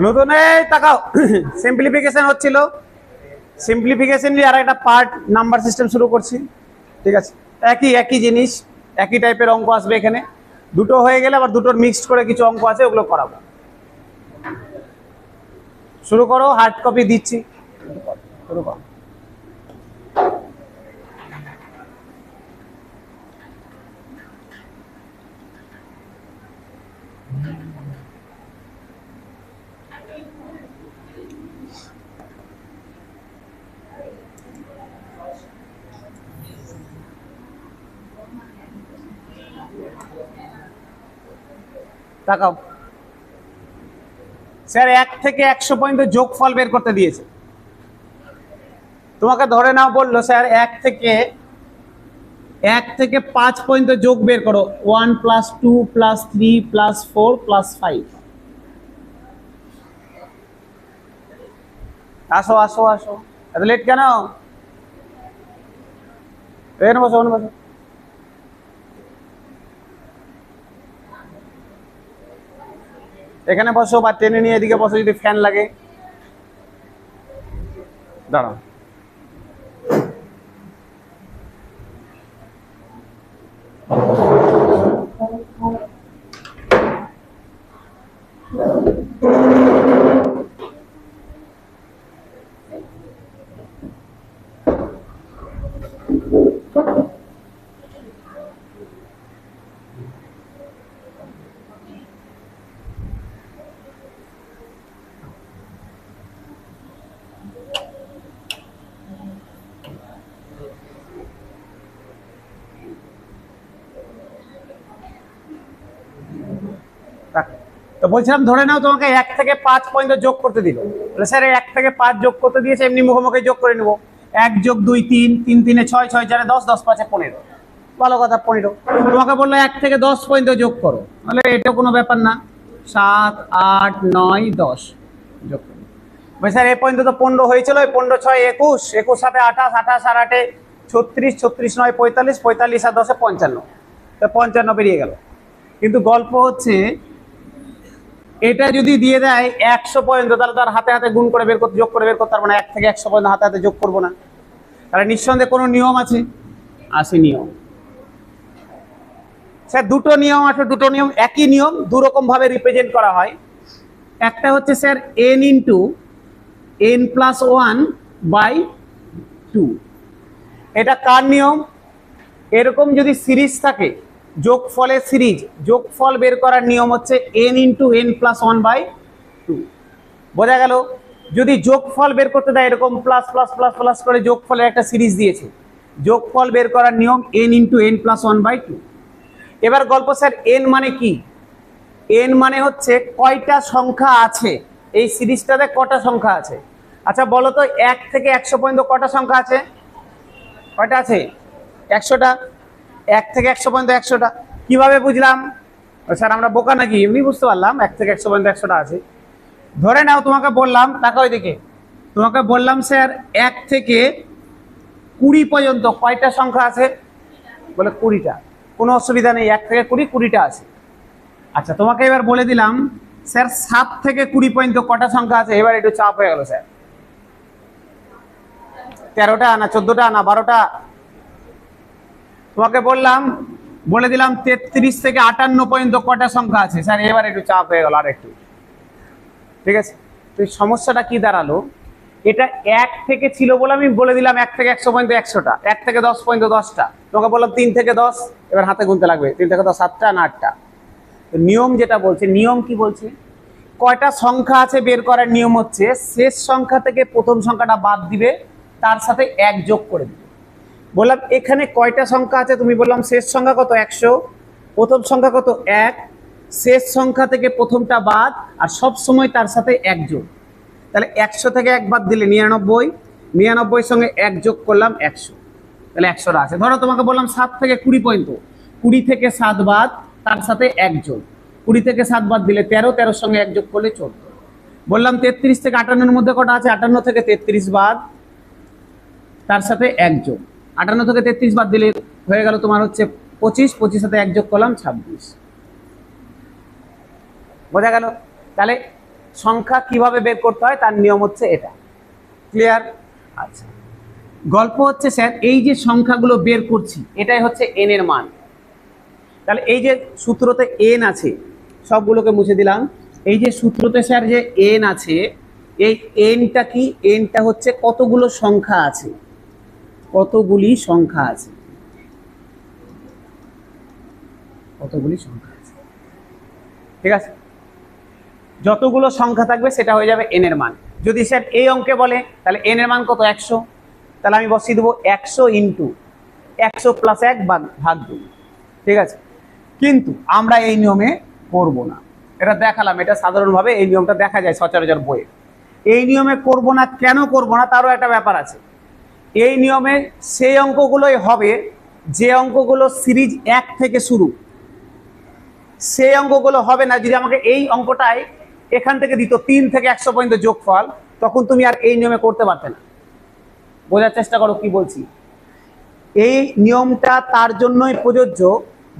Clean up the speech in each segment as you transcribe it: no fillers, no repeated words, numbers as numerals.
নতুন তাকাও সিম্পলিফিকেশন হচ্ছিল, সিম্পলিফিকেশন নিয়ে আর একটা পার্ট নাম্বার সিস্টেম শুরু করছি। ঠিক আছে, একই জিনিস, একই টাইপের অঙ্ক আসবে এখানে। দুটো হয়ে গেলে আবার দুটোর মিক্সড করে কিছু অঙ্ক আছে, ওগুলো করাবো। শুরু করো, হার্ড কপি দিচ্ছি, শুরু করো। তাকাও, স্যার 1 থেকে 100 পর্যন্ত যোগফল বের করতে দিয়েছে। তোমাকে ধরে নাও বললো স্যার 1 থেকে 5 পর্যন্ত যোগ বের করো, 1 + 2 + 3 + 4 + 5। আসো আসো আসো, এত লেট কেন? এখানে বসো, ওখানে বসো। এখানে বসো বা টেনে নিয়ে এদিকে বসো যদি ফ্যান লাগে। দাঁড়াও, তো বলছিলাম ধরে নাও তোমাকে 1 থেকে 5 পর্যন্ত যোগ করতে দিল। স্যার 1 থেকে 5 যোগ করতে দিয়েছে, এমনি মুখোমুখি যোগ করে নেবো। 1 + 2 3, 3 × 3 = 6, 6 × 4 = 10, 10 × 5 = 15। ভালো কথা, 15। তোমাকে বললো 1 থেকে 10 পর্যন্ত যোগ করো, তাহলে এটা কোনো ব্যাপার না। 7, 8, 9, 10 যোগ করো। স্যার এই পর্যন্ত তো 15 হয়েছিল, 15 × 6 = 21, 21 × 7 = 28, 28 আর 8 = 36, 36 × 9 = 45, 45 আর 10 = 55। তো 55 বেরিয়ে গেল। কিন্তু গল্প হচ্ছে এটা যদি দিয়ে দেয় 100 পর্যন্ত, তাহলে তার হাতে হাতে গুণ করে বের করতে, যোগ করে বের করতে পারবো না। 1 থেকে 100 পর্যন্ত হাতে হাতে যোগ করবো না। তাহলে নিঃসন্দেহে কোনো নিয়ম আছে, নিয়ম। স্যার দুটো নিয়ম আছে, দুটো নিয়ম একই নিয়ম, দু রকম ভাবে রিপ্রেজেন্ট করা হয়। একটা হচ্ছে স্যার n × n + 1/2। এটা কার নিয়ম? এরকম যদি সিরিজ থাকে, যোগফলের সিরিজ, যোগফল বের করার নিয়ম হচ্ছে n × n + 1/2। বোঝা গেল? যদি যোগফল বের করতে দেয় এরকম প্লাস প্লাস প্লাস প্লাস করে যোগফলের একটা সিরিজ দিয়েছে, যোগফল বের করার নিয়ম n × n + 1/2। এবার গল্প স্যার n মানে কি? n মানে হচ্ছে কয়টা সংখ্যা আছে, এই সিরিজটাতে কটা সংখ্যা আছে। আচ্ছা বলো তো 1 থেকে 100 পর্যন্ত কটা সংখ্যা আছে? কয়টা আছে? 100টা। 1 থেকে 100 পর্যন্ত 100টা। কিভাবে বুঝলাম? স্যার আমরা বোকা নাকি? এমনি বুঝতে পারলাম 1 থেকে 100 পর্যন্ত 100টা আছে। ধরে নাও তোমাকে বললাম, তাকাও এদিকে, তোমাকে বললাম স্যার 1 থেকে 20 পর্যন্ত কয়টা সংখ্যা আছে? বলে 20টা। কোনো অসুবিধা নেই, 1 থেকে 20, 20টা আছে। আচ্ছা তোমাকে এবার বলে দিলাম স্যার 7 থেকে 20 পর্যন্ত কটা সংখ্যা আছে? এবার একটু চাপ হয়ে গেল স্যার। 13টা না 14টা না 12টা? তোমাকে বললাম, বলে দিলাম 33 থেকে 58 পর্যন্ত কটা সংখ্যা আছে? স্যার এবার একটু চাপ হয়ে গেল আর একটু। ঠিক আছে, তো সমস্যাটা কি দাঁড়ালো? এটা 1 থেকে ছিল বলে আমি বলে দিলাম 1 থেকে 100 পর্যন্ত 100টা, 1 থেকে 10 পর্যন্ত 10টা। তোমাকে বললাম 3 থেকে 10, এবার হাতে গুনতে লাগবে 3 থেকে 10 7টা না 8টা। তো নিয়ম যেটা বলছে, নিয়ম কি বলছে? কয়টা সংখ্যা আছে বের করার নিয়ম হচ্ছে শেষ সংখ্যা থেকে প্রথম সংখ্যাটা বাদ দিবে, তার সাথে 1 যোগ করে দিবে। বললাম এখানে কয়টা সংখ্যা আছে? তুমি বললাম শেষ সংখ্যা কত? 100। প্রথম সংখ্যা কত? 1। শেষ সংখ্যা থেকে প্রথমটা বাদ, আর সব সময় তার সাথে 1 যোগ। তাহলে 100 থেকে 1 বাদ দিলে 99, 99 সঙ্গে 1 যোগ করলাম 100, তাহলে 100টা আছে। ধরো তোমাকে বললাম 7 থেকে 20 পর্যন্ত, 20 থেকে 7 বাদ, তার সাথে 1 যোগ। 20 থেকে 7 বাদ দিলে 13, 13 সঙ্গে 1 যোগ করলে 14। বললাম 33 থেকে 58 এর মধ্যে কটা আছে? 58 থেকে 33 বাদ, তার সাথে 1 যোগ। 58 থেকে 33 বাদ দিলে হয়ে গেল তোমার হচ্ছে 25, 25 সাথে 1 যোগ করলাম 26। বোঝা গেল? তাহলে সংখ্যা কিভাবে বের করতে হয় তার নিয়ম হচ্ছে এটা। ক্লিয়ার? আচ্ছা, গল্প হচ্ছে স্যার এই যে সংখ্যাগুলো বের করছি এটাই হচ্ছে এন এর মান। তাহলে এই যে সূত্রতে এন আছে, সবগুলোকে মুছে দিলাম। এই যে সূত্রতে স্যার যে এন আছে, এই এনটা কি? এনটা হচ্ছে কতগুলো সংখ্যা আছে, কতগুলি সংখ্যা আছে, কতগুলি সংখ্যা আছে। ঠিক আছে, যতগুলো সংখ্যা থাকবে সেটা হয়ে যাবে এন এর মান। যদি স্যার এই অঙ্কে বলে তাহলে এন এর মান কত? 100। তাহলে আমি বসিয়ে দেবো 100 ইন্টু 100 প্লাস 1 ভাগ 2। ঠিক আছে, কিন্তু আমরা এই নিয়মে করব না, এটা দেখালাম। এটা সাধারণভাবে এই নিয়মটা দেখা যায় সচরাচর বইয়ে। এই নিয়মে করব না, কেন করব না তারও একটা ব্যাপার আছে। এই নিয়মে সেই অঙ্কগুলোই হবে যে অঙ্কগুলো সিরিজ 1 থেকে শুরু, সেই অঙ্কগুলো হবে না। যদি আমাকে এই অঙ্কটাই এখান থেকে দিত 3 থেকে 100 পর্যন্ত যোগফল, তখন তুমি আর এই নিয়মে করতে পারতে না। বোঝার চেষ্টা করো কি বলছি। এই নিয়মটা তার জন্যই প্রযোজ্য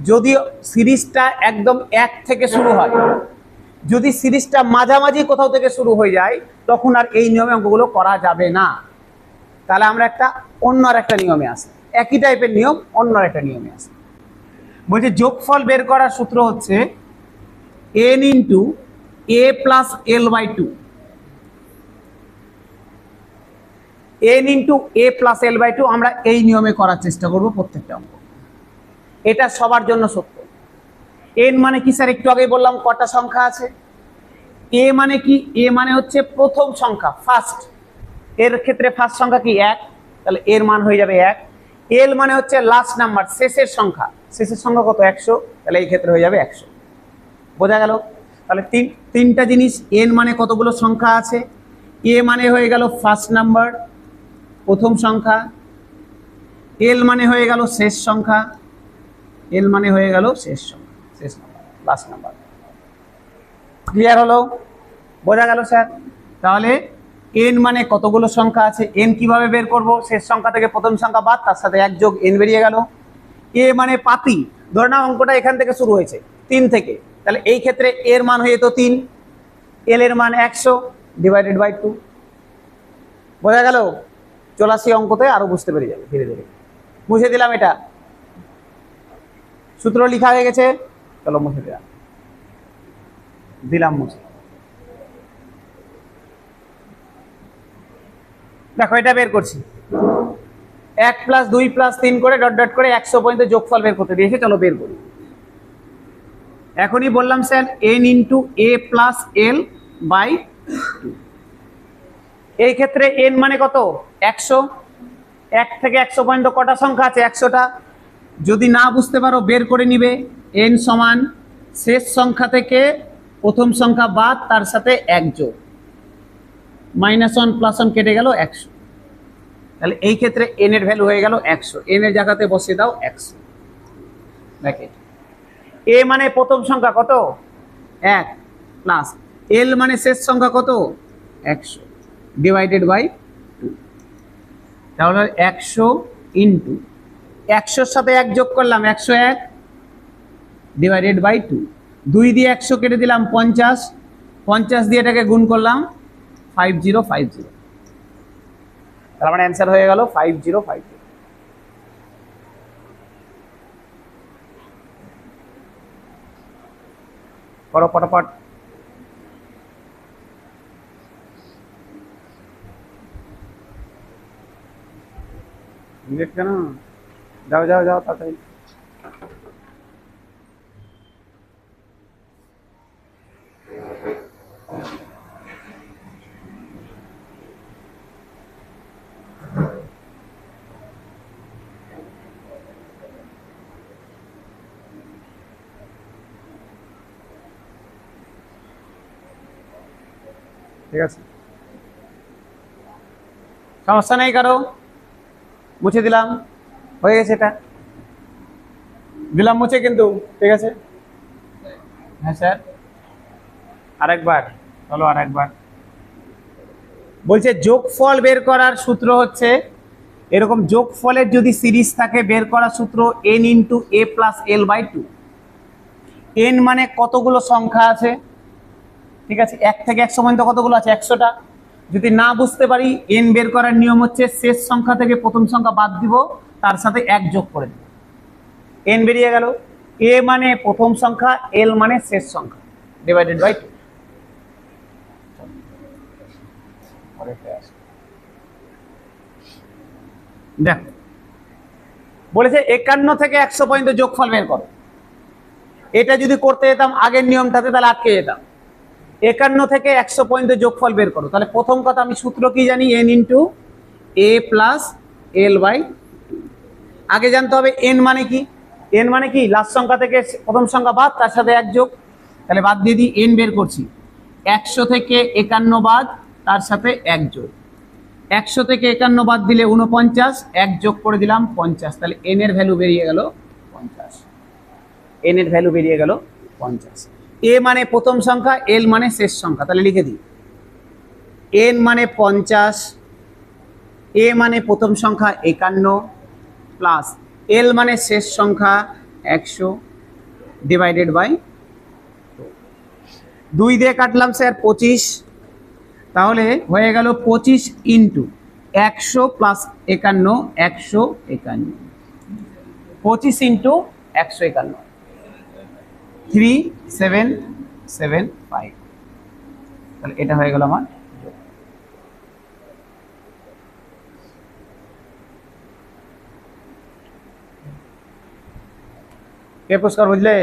যদি সিরিজটা একদম 1 থেকে শুরু হয়। যদি সিরিজটা মাঝামাঝি কোথাও থেকে শুরু হয়ে যায় তখন আর এই নিয়মে অঙ্কগুলো করা যাবে না। তাহলে আমরা অন্য একটা নিয়মে আসি, একই টাইপের নিয়ম অন্য একটা নিয়মে আসি। বলছে যোগফল বের করার সূত্র হচ্ছে n into a plus l by 2। n into a plus l by 2 আমরা এই নিয়মে করার চেষ্টা করব প্রত্যেকটা অঙ্ক। এটা সবার জন্য সত্য। n মানে কি স্যার? একটু আগেই বললাম কটা সংখ্যা আছে। a মানে কি? a মানে হচ্ছে প্রথম সংখ্যা, ফার্স্ট। এর ক্ষেত্রে ফার্স্ট সংখ্যা কি? 1, তাহলে এর মান হয়ে যাবে 1। এল মানে হচ্ছে লাস্ট নাম্বার, শেষের সংখ্যা। শেষের সংখ্যা কত? 100, তাহলে এই ক্ষেত্রে হয়ে যাবে 100। বোঝা গেল? তাহলে তিনটা জিনিস। এন মানে কতগুলো সংখ্যা আছে, এ মানে হয়ে গেল ফার্স্ট নাম্বার, প্রথম সংখ্যা, এল মানে হয়ে গেল শেষ সংখ্যা, এল মানে হয়ে গেল শেষ সংখ্যা, শেষ নাম্বার, লাস্ট নাম্বার। ক্লিয়ার হলো? বোঝা গেল স্যার? তাহলে এন মানে কতগুলো সংখ্যা আছে, এন কিভাবে বের করব? শেষ সংখ্যা থেকে প্রথম সংখ্যা বাদ, তার সাথে 1 যোগ এন বেরিয়ে গেল। এ মানে পাতি, ধরে নাও অঙ্কটা এখান থেকে শুরু হয়েছে 3 থেকে, তাহলে এই ক্ষেত্রে এর মান হয়ে যেত 3, এল এর মান 100 ডিভাইডেড বাই 2। বোঝা গেল? চলে আসি অঙ্কতে, আরো বুঝতে পেরে যাবে ধীরে ধীরে। মুছে দিলাম, এটা সূত্র লেখা হয়ে গেছে। চলো মুছে দিলাম মুছে। দেখো এটা বের করছি, 1 প্লাস 2 প্লাস 3 করে ডট ডট করে 100 পর্যন্ত যোগফল বের করতে দিয়েছে। চলো বের করি। এখনই বললাম sir n into a plus l by 2। এই ক্ষেত্রে n মানে কত? 100। 1 থেকে 100 পর্যন্ত কটা সংখ্যা আছে? 100টা। যদি না বুঝতে পারো বের করে নিবে। n সমান শেষ সংখ্যা থেকে প্রথম সংখ্যা বাদ, তার সাথে 1 যোগ, -1 +1 কেটে গেল 100। তাহলে এই ক্ষেত্রে n এর ভ্যালু হয়ে গেল 100। n এর জায়গাতে বসিয়ে দাও 100। দেখে a মানে প্রথম সংখ্যা কত? 1 প্লাস l মানে শেষ সংখ্যা কত? 100 ডিভাইডেড বাই 2। তাহলে 100 ইন্টু 100-র সাথে 1 যোগ করলাম 101 ডিভাইডেড বাই 2। 2 দিয়ে 100 কেটে দিলাম 50, 50 দিয়ে এটাকে গুণ করলাম 5050। তার মানে অ্যান্সার হয়ে গেল 5050। করো পটাপট। মিনিট কেন? যাও যাও যাও তাড়াতাড়ি। ঠিক আছে, সমস্যা নেই কারো। মুছে দিলাম, হয়ে গেছে। এটা দিলাম মুছে কিন্তু। ঠিক আছে, হ্যাঁ স্যার আরেকবার। চলো আরেকবার। বলছে যোগফল বের করার সূত্র হচ্ছে এরকম, যোগফলের যদি সিরিজ থাকে বের করার সূত্র n into a plus l by 2। n মানে কতগুলো সংখ্যা আছে, ঠিক আছে, 1 থেকে 100 পর্যন্ত কতগুলো আছে? 100টা। যদি না বুঝতে পারি, এন বের করার নিয়ম হচ্ছে শেষ সংখ্যা থেকে প্রথম সংখ্যা বাদ দিব, তার সাথে 1 যোগ করে দেব। এন বেরিয়ে গেল। এ মানে প্রথম সংখ্যা, এল মানে শেষ সংখ্যা, ডিভাইডেড বাই 2। দেখো বলেছে 51 থেকে 100 পর্যন্ত যোগফল বের করো। এটা যদি করতে যেতাম আগের নিয়মটাতে, তাহলে আটকে যেতাম। 51 থেকে 100 পর্যন্ত যোগফল বের করো। তাহলে প্রথম কথা, আমি সূত্র কি জানি? N into a plus l by. আগে জানতে হবে এন মানে কি। এন মানে কি? লাস্ট সংখ্যা থেকে প্রথম সংখ্যা বাদ, তার সাথে 1 যোগ। তাহলে বাদ দিয়ে দিই, এন বের করছি। 100 থেকে 51 বাদ, তার সাথে 1 যোগ। 100 থেকে 51 বাদ দিলে 49, 1 যোগ করে দিলাম 50। তাহলে এন এর ভ্যালু বেরিয়ে গেল 50। এন এর ভ্যালু বেরিয়ে গেল 50। এ মানে প্রথম সংখ্যা, এল মানে শেষ সংখ্যা। তাহলে লিখে দিই, এন মানে 50, এ মানে প্রথম সংখ্যা 51 প্লাস এল মানে শেষ সংখ্যা 100 ডিভাইডেড বাই 2 দিয়ে কাটলাম স্যার 25। তাহলে হয়ে গেল 25 ইন্টু 100 প্লাস 51, 151। 25 ইন্টু 151, 3775। তাহলে এটা হয়ে গেল আমার। কে পুরস্কার বুঝলে?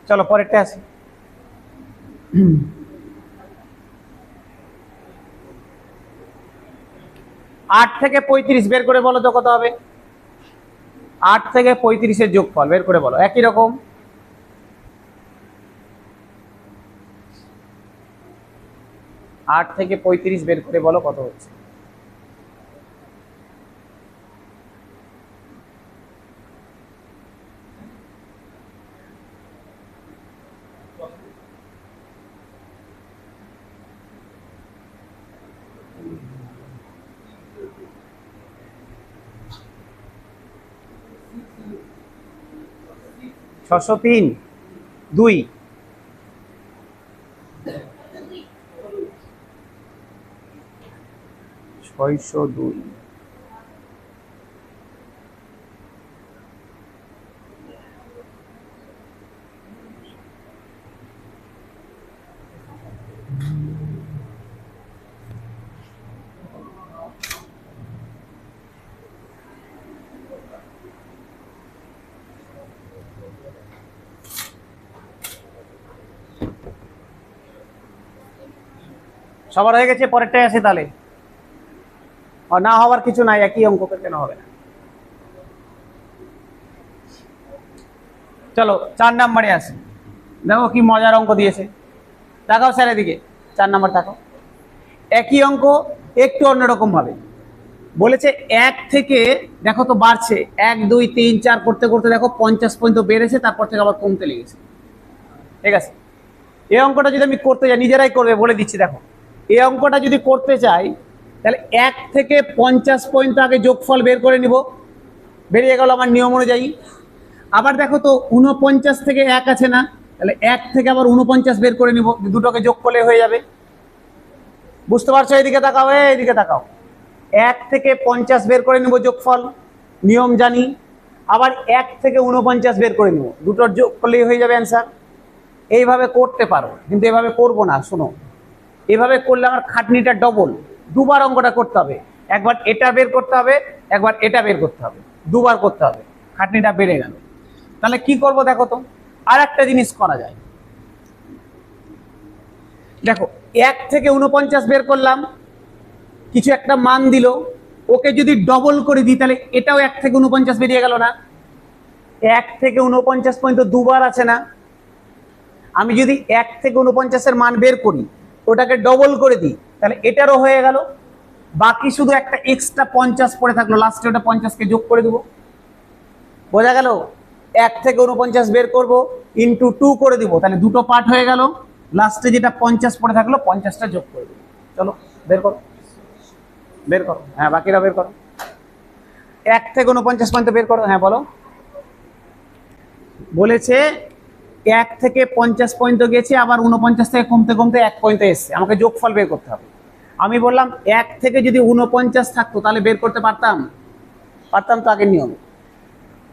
চলো পরেরটা আসি। 8 থেকে 35 বের করে বলো তো কত হবে? 8 থেকে 35-এর যোগফল বের করে বলো। একই রকম, 8 থেকে 35 বের করে বলো কত হচ্ছে। ছশো 3 2 602। সবার হয়ে গেছে? পরেরটাই আসে তাহলে। না হওয়ার কিছু নাই, একই অঙ্ক কেন হবে না। চলো 4 নম্বরে আসি। দেখো কি মজার অঙ্ক দিয়েছে। তাকাও স্যার এদিকে, 4 নম্বর তাকাও। একই অঙ্ক একটু অন্যরকম ভাবে বলেছে। 1 থেকে দেখো তো বাড়ছে, 1 2 3 4 করতে করতে দেখো 50 পর্যন্ত বেড়েছে, তারপর থেকে আবার কমতে লেগেছে। ঠিক আছে, এই অঙ্কটা যদি আমি করতে যাই, নিজেরাই করবে বলে দিচ্ছি। দেখো এই অঙ্কটা যদি করতে চাই, তাহলে 1 থেকে 50 পর্যন্ত আগে যোগফল বের করে নিব, বেরিয়ে গেল আমার নিয়ম অনুযায়ী। আবার দেখো তো 49 থেকে 1 আছে না, তাহলে 1 থেকে আবার 49 বের করে নিব, দুটোকে যোগ করলে হয়ে যাবে। বুঝতে পারছো? এদিকে তাকাও, এইদিকে তাকাও। 1 থেকে 50 বের করে নিব যোগফল, নিয়ম জানি। আবার 1 থেকে 49 বের করে নিব, দুটোর যোগ করলেই হয়ে যাবে অ্যান্সার। এইভাবে করতে পারো, কিন্তু এভাবে করবো না। শোনো, এভাবে করলে আমার খাটনিটা ডবল, দুবার অঙ্কটা করতে হবে। একবার এটা বের করতে হবে, একবার এটা বের করতে হবে, দুবার করতে হবে, খাটনিটা বেড়ে গেল। তাহলে কি করব দেখো তো, আর একটা জিনিস করা যায়। দেখো 1 থেকে 49 বের করলাম, কিছু একটা মান দিল, ওকে যদি ডবল করে দিই, তাহলে এটাও 1 থেকে 49 বেরিয়ে গেল না? 1 থেকে 49 পর্যন্ত দুবার আছে না? আমি যদি 1 থেকে 49-এর মান বের করি, ওটাকে ডবল করে দিই, তাহলে এটারও হয়ে গেল। বাকি শুধু একটা এক্সট্রা 50 পড়ে থাকলো, লাস্টে ওটা 50-কে যোগ করে দেবো। বোঝা গেল? 1 থেকে 49 বের করব, ইন্টু 2 করে দিব, তাহলে দুটো পার্ট হয়ে গেল। লাস্টে যেটা 50 পড়ে থাকলো 50টা যোগ করে দিব। চলো বের করো, বের করো। হ্যাঁ বাকিরা বের করো। 1 থেকে 49 পর্যন্ত বের করো। হ্যাঁ বলো। বলেছে 1 থেকে 50 পর্যন্ত গেছে, আবার 49 থেকে কমতে কমতে 1 পর্যন্ত এসছে, আমাকে যোগফল বের করতে হবে। আমি বললাম 1 থেকে যদি 49 থাকতো তাহলে বের করতে পারতাম, পারতাম তো আগের নিয়মে।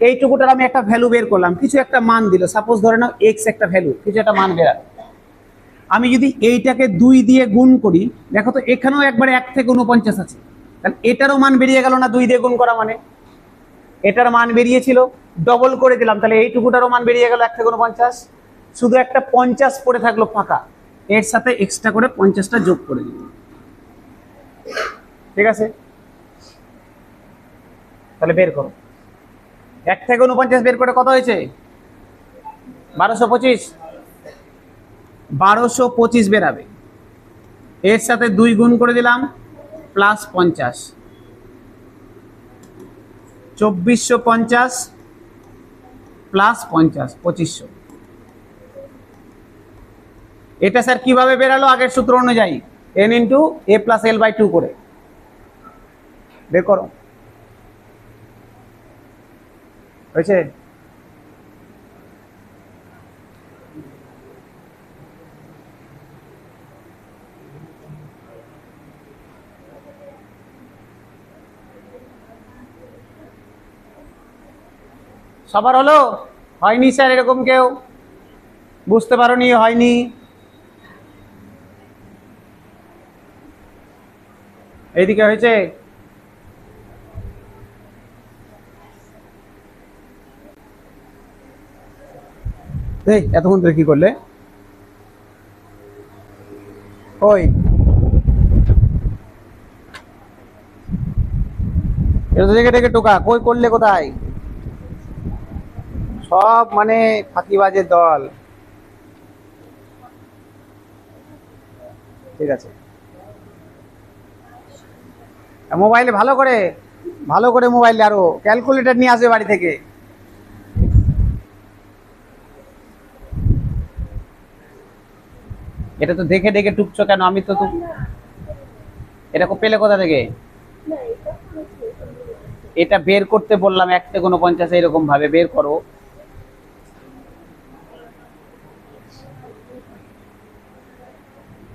এইটুকুটার আমি একটা ভ্যালু বের করলাম, কিছু একটা মান দিল, সাপোজ ধরে নাও এক্স একটা ভ্যালু, কিছু একটা মান বেরালো। আমি যদি এইটাকে 2 দিয়ে গুণ করি, দেখো তো এখানেও একবারে 1 থেকে 49 আছে, তাহলে এটারও মান বেরিয়ে গেল না 2 দিয়ে গুণ করা মানে? এটার মান বেরিয়েছিল, ডবল করে দিলাম, তাহলে এইটুকুটারও মান বেরিয়ে গেল 1 থেকে 49। শুধু একটা 50 পড়ে থাকলো ফাঁকা, এর সাথে এক্সট্রা করে 50টা যোগ করে দিল। ঠিক আছে, তাহলে বের করো। 1 থেকে 49 বের করে কত হয়েছে? 1225। 1225 বেরাবে, এর সাথে 2 গুণ করে দিলাম, প্লাস 50, 2450 প্লাস 50, 2500। এটা স্যার কিভাবে বেরালো? আগের সূত্র অনুযায়ী n into a plus l by 2 করে বের করো। হয়েছে? সবার হলো? হয়নি স্যার এরকম কেউ? বুঝতে পারোনি? হয়নি? এইদিকে হয়েছে? এই এতক্ষণ ধরে কি করলে? ওই এটা থেকে থেকে টোকা কই করলে, কোথায়? সব মানে ফাঁকিবাজের দল। ঠিক আছে, মোবাইলে ভালো করে, ভালো করে মোবাইলে আরো ক্যালকুলেটর নিয়ে আসবে বাড়ি থেকে। এটা তো দেখে দেখে টুকছো কেন? আমি তো এটা পেলে কোথা থেকে? এটা বের করতে বললাম 1 থেকে 49, এরকম ভাবে বের করো।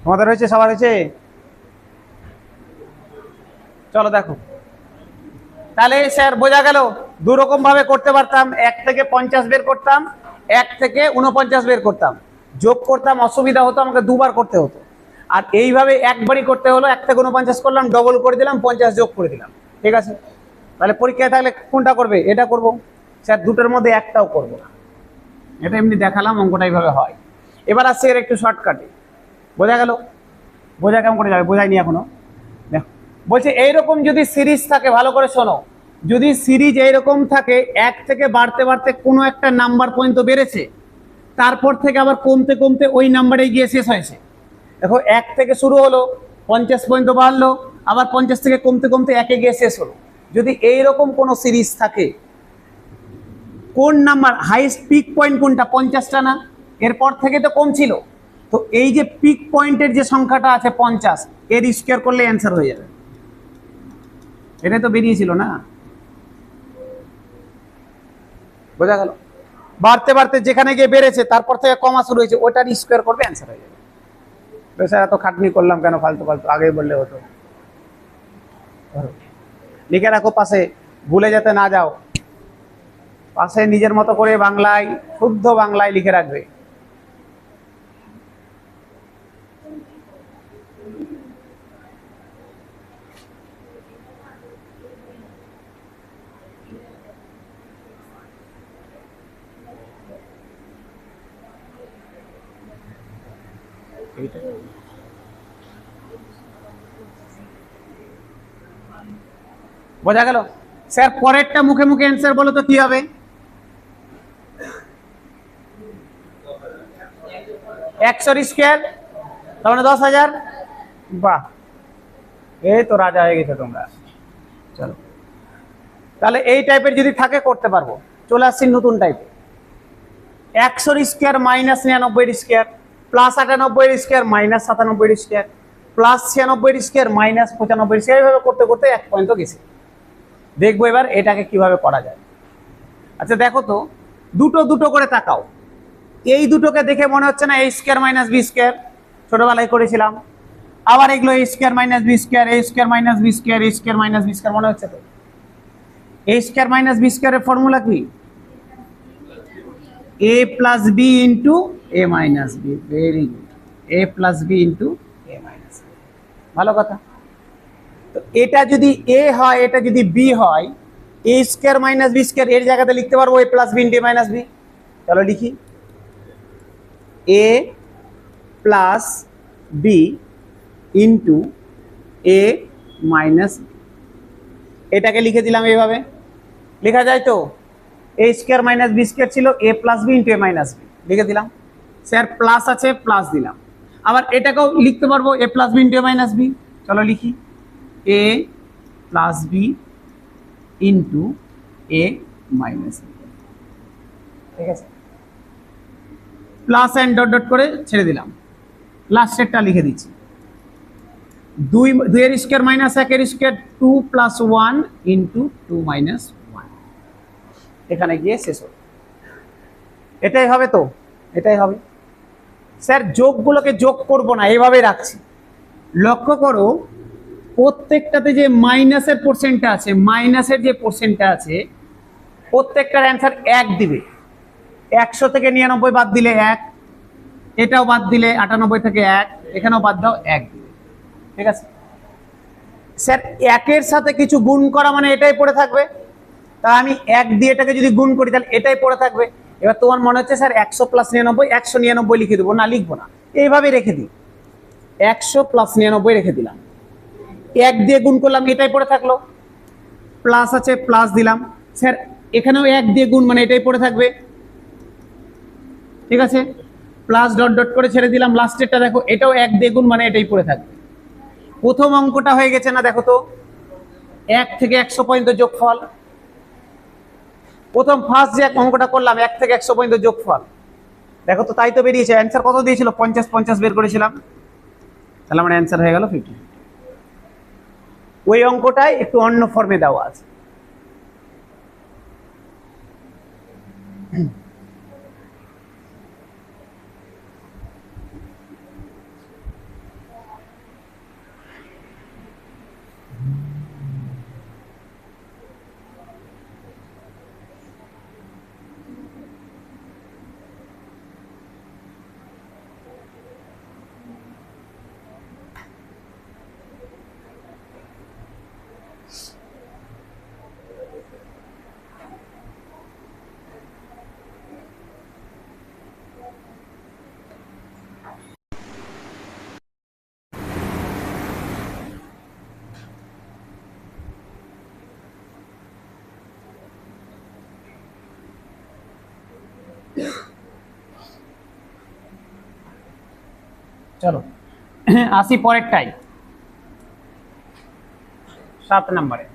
তোমাদের হয়েছে? সবার হয়েছে? চলো দেখো, তাহলে স্যার বোঝা গেল দু রকম ভাবে করতে পারতাম। 1 থেকে 50 বের করতাম, 1 থেকে 49 বের করতাম, যোগ করতাম, অসুবিধা হতো, আমাকে দুবার করতে হতো। আর এইভাবে একবারই করতে হলো, 1 থেকে 49 করলাম, ডবল করে দিলাম, 50 যোগ করে দিলাম। ঠিক আছে, তাহলে পরীক্ষায় থাকলে কোনটা করবে? এটা করব স্যার, দুটোর মধ্যে একটাও করব না। এটা এমনি দেখালাম, অঙ্কটা এইভাবে হয়। এবার আসছে এর একটু শর্টকাটে। বোঝা গেল? বোঝা কেমন করে যাবে? বোঝায়নি এখনো। দেখো বলছে এইরকম যদি সিরিজ থাকে, ভালো করে শোনো, যদি সিরিজ এইরকম থাকে 1 থেকে বাড়তে বাড়তে কোনো একটা নাম্বার পর্যন্ত বেড়েছে, তারপর থেকে আবার কমতে কমতে ওই নাম্বারে গিয়ে শেষ হয়েছে। দেখো 1 থেকে শুরু হলো, 50 পর্যন্ত বাড়লো, আবার 50 থেকে কমতে কমতে 1-এ গিয়ে শেষ হলো। যদি এইরকম কোনো সিরিজ থাকে, কোন নাম্বার হাইস্ট পিক পয়েন্ট কোনটা? 50টা না? এরপর থেকে তো কম ছিল, তো এই যে পিক পয়েন্টের যে সংখ্যাটা আছে 50, এর স্কোয়ার করলে অ্যান্সার হয়ে যাবে। এটা তো বেরিয়েছিল না? বোঝা গেল? বাড়তে বাড়তে যেখানে গিয়ে বেড়েছে, তারপর থেকে কমা শুরু হয়েছে, ওটার স্কোয়ার করবে, অ্যান্সার হয়ে যাবে। স্যার এত খাটনি করলাম কেন? ফালতু ফালতু, আগেই বললে হতো। লিখে রাখো পাশে, ভুলে যেতে না যাও। পাশে নিজের মতো করে বাংলায়, শুদ্ধ বাংলায় লিখে রাখবে। বোঝা গেল? স্যার পরেরটা মুখে মুখে অ্যান্সার বলো তো কি হবে? 100 স্কোয়ার, তার মানে 10,000। বাহ, এই তো রাজা হয়ে গেছে তোমরা। চলো, তাহলে এই টাইপের যদি থাকে করতে পারবো। চলে আসছি নতুন টাইপে। একশোর square minus 99 square plus 98 square minus 97 square plus 96 square minus 95 square, এইভাবে করতে করতে এক পয়েন্ট গেছে। দেখবো এবার এটাকে কিভাবে করা যায়। আচ্ছা দেখো তো, দুটো দুটো করে তাকাও। এই দুটোকে দেখে মনে হচ্ছে না এ স্কোয়ার মাইনাস বি স্কোয়ার, ছোটবেলায় করেছিলাম। আবার এগুলো এ স্কোয়ার মাইনাস বি স্কোয়ার, এ স্কোয়ার মাইনাস বি স্কোয়ার, এ স্কোয়ার মাইনাস বি স্কোয়ার মনে হচ্ছে তো। এ স্কোয়ার মাইনাস বি স্কোয়ারের ফর্মুলা কি? এ প্লাস বি ইন্টু এ মাইনাস বি। ভেরি গুড, এ প্লাস বি ইন্টু এ মাইনাস বি। ভালো কথা। তো এটা যদি এ হয়, এটা যদি বি হয়, এ স্কোয়ার মাইনাস বি স্কোয়ার এর জায়গাতে লিখতে পারবো এ প্লাস বি ইন্টু এ মাইনাস বি। চলো লিখি, এ প্লাস বি ইন্টু এ মাইনাস বি। এটাকে লিখে দিলাম এইভাবে। লেখা যায় তো? এ স্কোয়ার মাইনাস বি স্কোয়ার ছিল এ প্লাস বি ইন্টু এ মাইনাস বি, লিখে দিলাম। স্যার প্লাস আছে, প্লাস দিলাম। আবার এটাকেও লিখতে পারবো এ প্লাস বি ইন্টু এ মাইনাস বি। চলো লিখি, এ প্লাস বি ইন্টু এ মাইনাস বি। ঠিক আছে, প্লাস অ্যান্ড ডট ডট করে ছেড়ে দিলাম, লাস্টেরটা লিখে দিচ্ছি। দুইয়ের স্কোয়ার মাইনাস একের স্কোয়ার, 2 প্লাস 1 ইন্টু 2 মাইনাস 1। এখানে গিয়ে শেষ হবে। এটাই হবে তো? এটাই হবে। স্যার যোগগুলোকে যোগ করব না, এইভাবে রাখছি। লক্ষ্য করো, প্রত্যেকটাতে যে মাইনাসের পোর্শনটা আছে, মাইনাসের যে পোর্শনটা আছে, প্রত্যেকটার অ্যান্সার 1 দিবে। 100 থেকে 99 বাদ দিলে 1, এটাও বাদ দিলে 98 থেকে 1, এখানেও বাদ দাও 1 দিবে। ঠিক আছে স্যার, 1-এর সাথে কিছু গুণ করা মানে এটাই পড়ে থাকবে। তা আমি 1 দিয়ে এটাকে যদি গুণ করি তাহলে এটাই পড়ে থাকবে। এবার তোমার মনে হচ্ছে স্যার 100 প্লাস 99, 199 লিখে দেবো। না, লিখবো না, এইভাবে রেখে দিই। 100 প্লাস 99 রেখে দিলাম, 1 দিয়ে গুণ করলাম, এটাই পড়ে থাকলো। প্লাস আছে, প্লাস দিলাম। স্যার এখানেও 1 দিয়ে গুণ মানে এটাই পড়ে থাকবে। ঠিক আছে, প্লাস ডট ডট করে ছেড়ে দিলাম। লাস্টেরটা দেখো, এটাও 1 দিয়ে গুণ মানে এটাই পড়ে থাকবে। প্রথম অঙ্কটা হয়ে গেছে না? দেখো তো, 1 থেকে 100 পর্যন্ত যোগফল। প্রথম ফার্স্ট যে অঙ্কটা করলাম 1 থেকে 100 পর্যন্ত যোগফল, দেখো তো তাই তো বেরিয়েছে। অ্যান্সার কত দিয়েছিল? 50 50 বের করেছিলাম, তাহলে আমার অ্যান্সার হয়ে গেল 50। ওই অঙ্কটাই একটু অন্য ফর্মে দেওয়া আছে। চলো আসি পরেরটাই, 7 নম্বরে।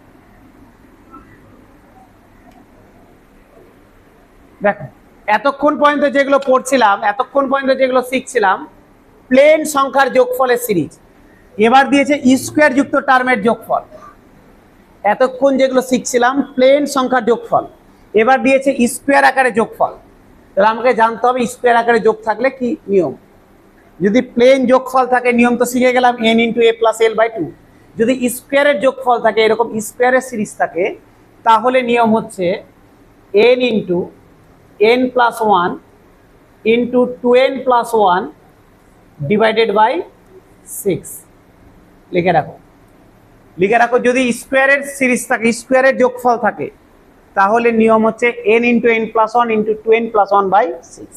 দেখো, এতক্ষণ পর্যন্ত যেগুলো পড়ছিলাম, এতক্ষণ পর্যন্ত যেগুলো শিখছিলাম, প্লেন সংখ্যার যোগফলের সিরিজ। এবার দিয়েছে স্কোয়ার যুক্ত টার্মের যোগফল। এতক্ষণ যেগুলো শিখছিলাম প্লেন সংখ্যার যোগফল, এবার দিয়েছে স্কোয়ার আকারে যোগফল। তাহলে আমাকে জানতে হবে স্কোয়ার আকারে যোগ থাকলে কি নিয়ম। যদি প্লেন যোগফল থাকে, নিয়ম তো শিখে গেলাম, n into a plus l by 2। যদি স্কোয়ারের যোগফল থাকে, এরকম স্কোয়ারের সিরিজ থাকে, তাহলে নিয়ম হচ্ছে n into n plus 1 into 2n plus 1 divided by 6। লিখে রাখো, লিখে রাখো। যদি স্কোয়ারের সিরিজ থাকে, স্কোয়ারের যোগফল থাকে, তাহলে নিয়ম হচ্ছে n into n plus 1 into 2n plus 1 by 6।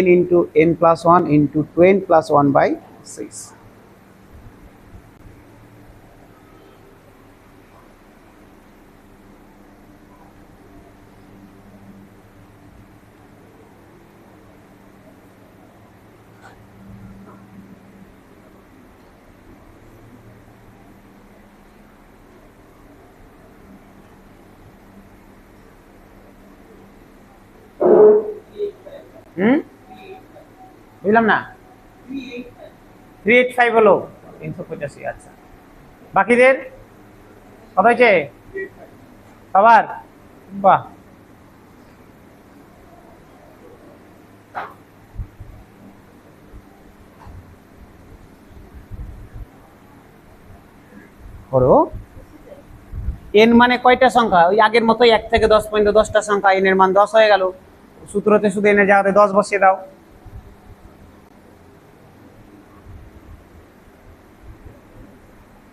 n into n plus 1 into 2n plus 1 by 6। হুম, বুঝলাম না। 385 হলো 385। আচ্ছা, বাকিদের কত হয়েছে সবার? বাহ, করো। এন মানে কয়টা সংখ্যা? ওই আগের মতোই 1 থেকে 10 পর্যন্ত 10টা সংখ্যা, এন এর মান 10 হয়ে গেল। সূত্রতে শুধু এন এর জায়গাতে 10 বসিয়ে দাও।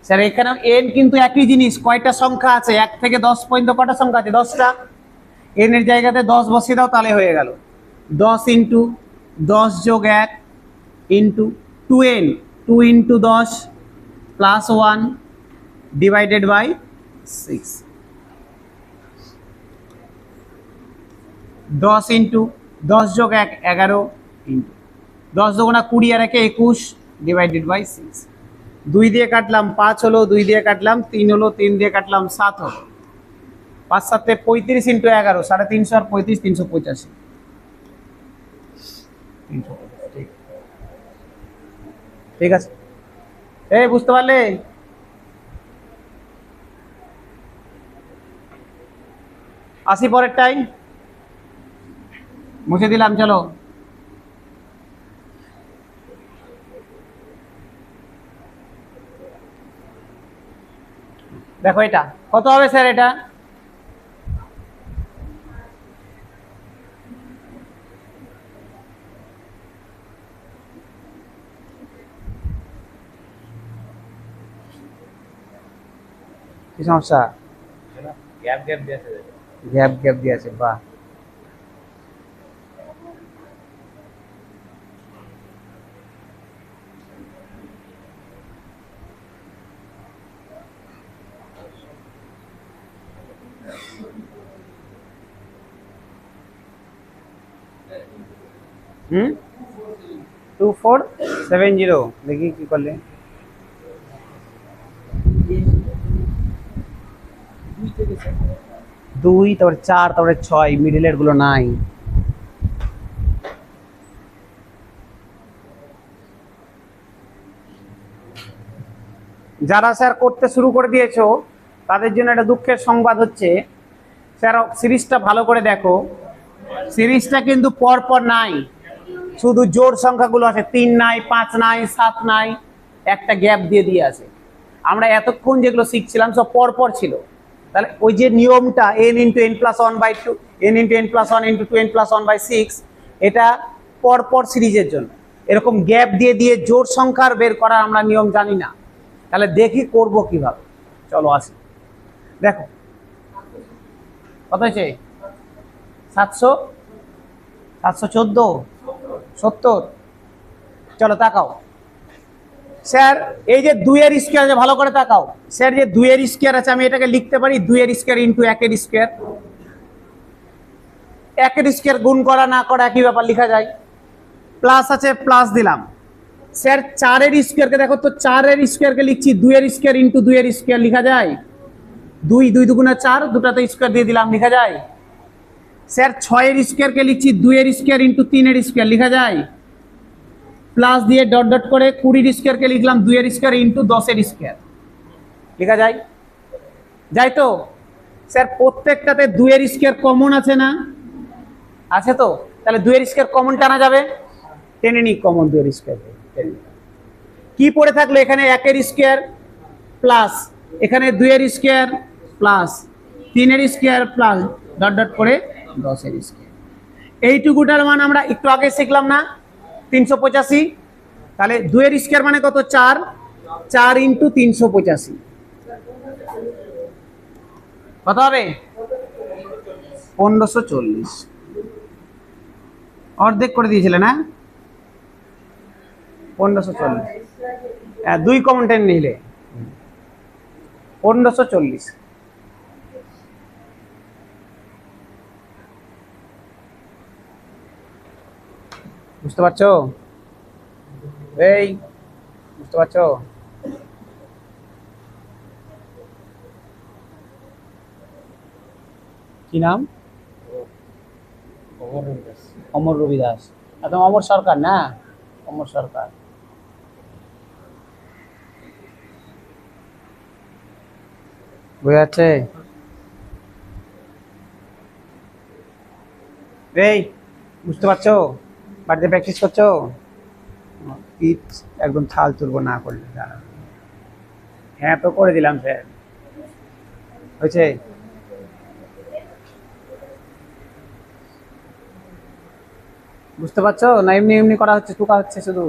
স্যার এখানে এন কিন্তু একই জিনিস, কয়টা সংখ্যা আছে 1 থেকে 10 পর্যন্ত কয়টা সংখ্যা আছে? 10টা। এন এর জায়গাতে 10 বসিয়ে দাও, তাহলে হয়ে গেল 10 ইন্টু 10 যোগ 1 into 2n, 2 into 10 plus 1 divided by 6। 10 into 10 যোগ 1 11 ইন্টু 10 দুগুণা 20 আর 1 21 ডিভাইডেড বাই 6। 2 দিয়ে কাটলাম 5 হলো, 2 দিয়ে কাটলাম 3 হলো, 3 দিয়ে কাটলাম 7 হলো। 5 7 35 ইন্টু 11 350 আর 35 385। ঠিক আছে, এই বুঝতে পারলে? আসি পরের টাইম, মুছে দিলাম, চলো। দেখো এটা কত হবে স্যার? এটা কি সমস্যা? গ্যাপ গ্যাপ দিয়ে আছে। গ্যাপ গ্যাপ দিয়ে আছে, বাহ। হুম, 2470। দেখি কি করলে। 2, তারপরে 4, তারপরে 6, মিডিলের গুলো নাই। যারা স্যার করতে শুরু করে দিয়েছো তাদের জন্য একটা দুঃখের সংবাদ হচ্ছে, স্যার সিরিজটা ভালো করে দেখো। সিরিজটা কিন্তু পর পর নাই, শুধু জোড় সংখ্যাগুলো আছে। 3 নাই, 5 নাই, 7 নাই, একটা গ্যাপ দিয়ে দিয়ে আছে। আমরা এতক্ষণ যেগুলো শিখছিলাম সব পর পর ছিল। তাহলে ওই যে নিয়মটা n into n plus 1/2, n into n plus 1 into 2n plus 1/6, এটা পর পর সিরিজের জন্য। এরকম গ্যাপ দিয়ে দিয়ে জোড় সংখ্যার বের করার আমরা নিয়ম জানি না। তাহলে দেখি করব কিভাবে, চলো আসি। দেখো কত হয়েছে? 700, 714, 70। চলো তাকাও স্যার, এই যে 2 এর স্কয়ার আছে, ভালো করে তাকাও স্যার। যে 2 এর স্কয়ার আছে, আমি এটাকে লিখতে পারি 2 এর স্কয়ার ইন্টু 1 এর স্কয়ার। 1 এর স্কয়ার গুণ করা না করা একই ব্যাপার, লিখা যায়। প্লাস আছে, প্লাস দিলাম। স্যার 4 এর স্কয়ারকে দেখো তো, 4 এর স্কয়ারকে লিখছি 2 এর স্কয়ার ইন্টু 2 এর স্কয়ার, লিখা যায়। 2 2 দুগুণা 4, দুটাতে স্কয়ার দিয়ে দিলাম, লিখা যায়। স্যার 6 এর স্কয়ারকে লিখছি 2 এর স্কয়ার ইন্টু 3 এর স্কয়ার, লিখা যায়। প্লাস দিয়ে ডট ডট করে 20 এর স্কয়ারকে লিখলাম 2 এর স্কয়ার ইন্টু 10 এর স্কয়ার, লেখা যায়। যাই তো? স্যার প্রত্যেকটাতে 2 এর স্কয়ার কমন আছে না? আছে তো? তাহলে 2 এর স্কয়ার কমন টানা যাবে, টেনে নি কমন 2 এর স্কয়ার। কি পড়ে থাকলো এখানে? 1 এর স্কয়ার প্লাস এখানে 2 এর স্কয়ার প্লাস 3 এর স্কয়ার প্লাস ডট ডট করে 10 এর স্কয়ার। এইটুকুটার মান আমরা একটু আগে শিখলাম না, 385। তাহলে 2 এর স্কয়ার মানে কত? 4, 4 ইন্টু 385 কত হবে? 1540। অর্ধেক করে দিয়েছিলে না? 1540, 2 কমন টেন নিলে 1540। বুঝতে পারছো? এই বুঝতে পারছো? কি নাম? ও অমর রবিদাস। অমর রবি দাস। একদম অমর সরকার না, অমর সরকার। বোঝা যাচ্ছে? এই বুঝতে পারছো? বাড়িতে প্র্যাকটিস করছো? পিচ একদম ছাল তুলবো না করলে। দাঁড়াও। হ্যাঁ তো করে দিলাম স্যার, হয়েছে? বুঝতে পারছো না? এমনি এমনি করা হচ্ছে, টুকা হচ্ছে শুধু।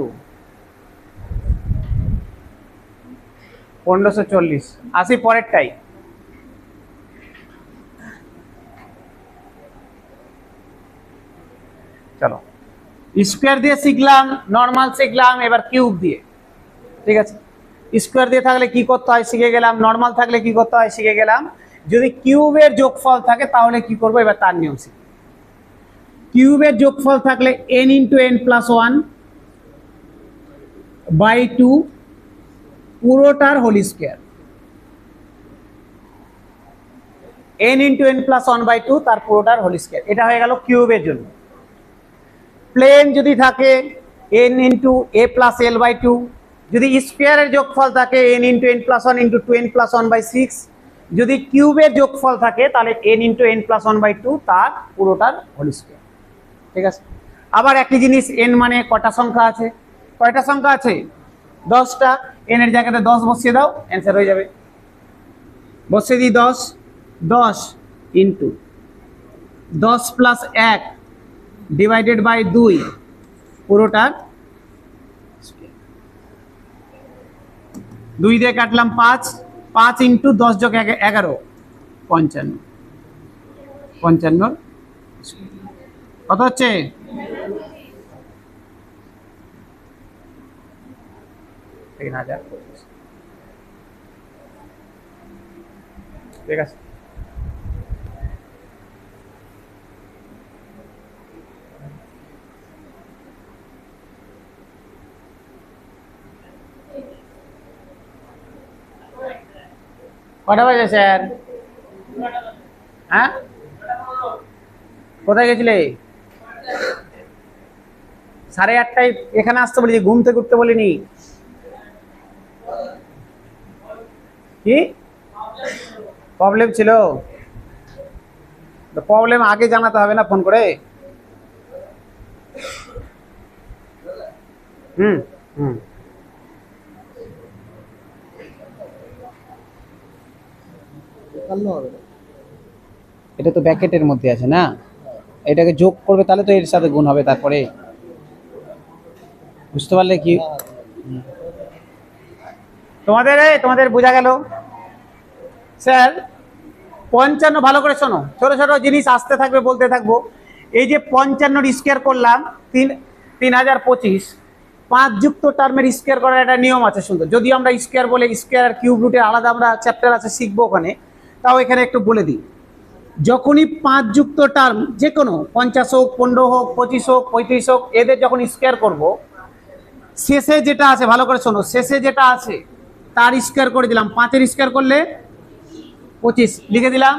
1540। আসি পরেরটাই। চলো, স্কোয়ার দিয়ে শিখলাম, নর্মাল শিখলাম, এবার কিউব দিয়ে। ঠিক আছে, স্কোয়ার দিয়ে থাকলে কি করতে হয় শিখে গেলাম, নর্মাল থাকলে কি করতে হয় শিখে গেলাম। যদি কিউবের যোগফল থাকে তাহলে কি করবো, এবার তার নিয়ম শিখি। কিউবের যোগফল থাকলে n into n plus 1 by 2 পুরোটার whole square. n into n plus 1 by 2 তার পুরোটার হোল স্কোয়ার। এটা হয়ে গেল কিউবের জন্য। প্লেন যদি থাকে n into a plus l by 2, যদি স্কোয়ারের যোগফল থাকে n into n plus 1 into 2n plus 1 by 6, যদি কিউবের যোগফল থাকে তাহলে n into n plus 1 by 2 তার পুরোটার হোল স্কোয়ার। ঠিক আছে, আবার একই জিনিস, n মানে কটা সংখ্যা আছে? কয়টা সংখ্যা আছে? 10টা। n এর জায়গাতে 10 বসিয়ে দাও, অ্যান্সার হয়ে যাবে। বসিয়ে দিই 10, 10 ইন্টু 10 প্লাস 1 ডিভাইডেড বাই 2 পুরোটার 2 দিয়ে কাটলাম 5, 5 ইন্টু 10 যোগ 11 55, 55 কত হচ্ছে? ঠিক আছে, কটা বাজে স্যার? হ্যাঁ, কোথায় গেছিলে? 8:30টায় এখানে আসতে বলেছি, ঘুম থেকে উঠতে বলিনি। কি প্রবলেম ছিল? প্রবলেম আগে জানাতে হবে না ফোন করে? হুম হুম এটা তো ব্র্যাকেটের মধ্যে আছে না, এটাকে যোগ করবে তাহলে তো এর সাথে গুণ হবে তারপরে। বুঝতে পারলে কি? তোমাদের বোঝা গেল? স্যার 55, ভালো করে শোনো, ছোট ছোট জিনিস আসতে থাকবে, বলতে থাকবো। এই যে 55 স্কোয়ার করলাম 3025, 5 যুক্ত টার্মের স্কোয়ার করার একটা নিয়ম আছে সুন্দর। যদিও আমরা স্কোয়ার বলে স্কোয়ার আর কিউব রুটের আলাদা আমরা চ্যাপ্টার আছে, শিখবো ওখানে, তাও এখানে একটু বলে দিই। যখনই 5 যুক্ত টার্ম, যে কোনো 50 হোক, 15 হোক, 25 হোক, 35 হোক, এদের যখন স্কোয়ার করব, শেষে যেটা আছে ভালো করে শোনো, শেষে যেটা আছে তার স্কোয়ার করে দিলাম। 5-এর স্কোয়ার করলে 25 লিখে দিলাম।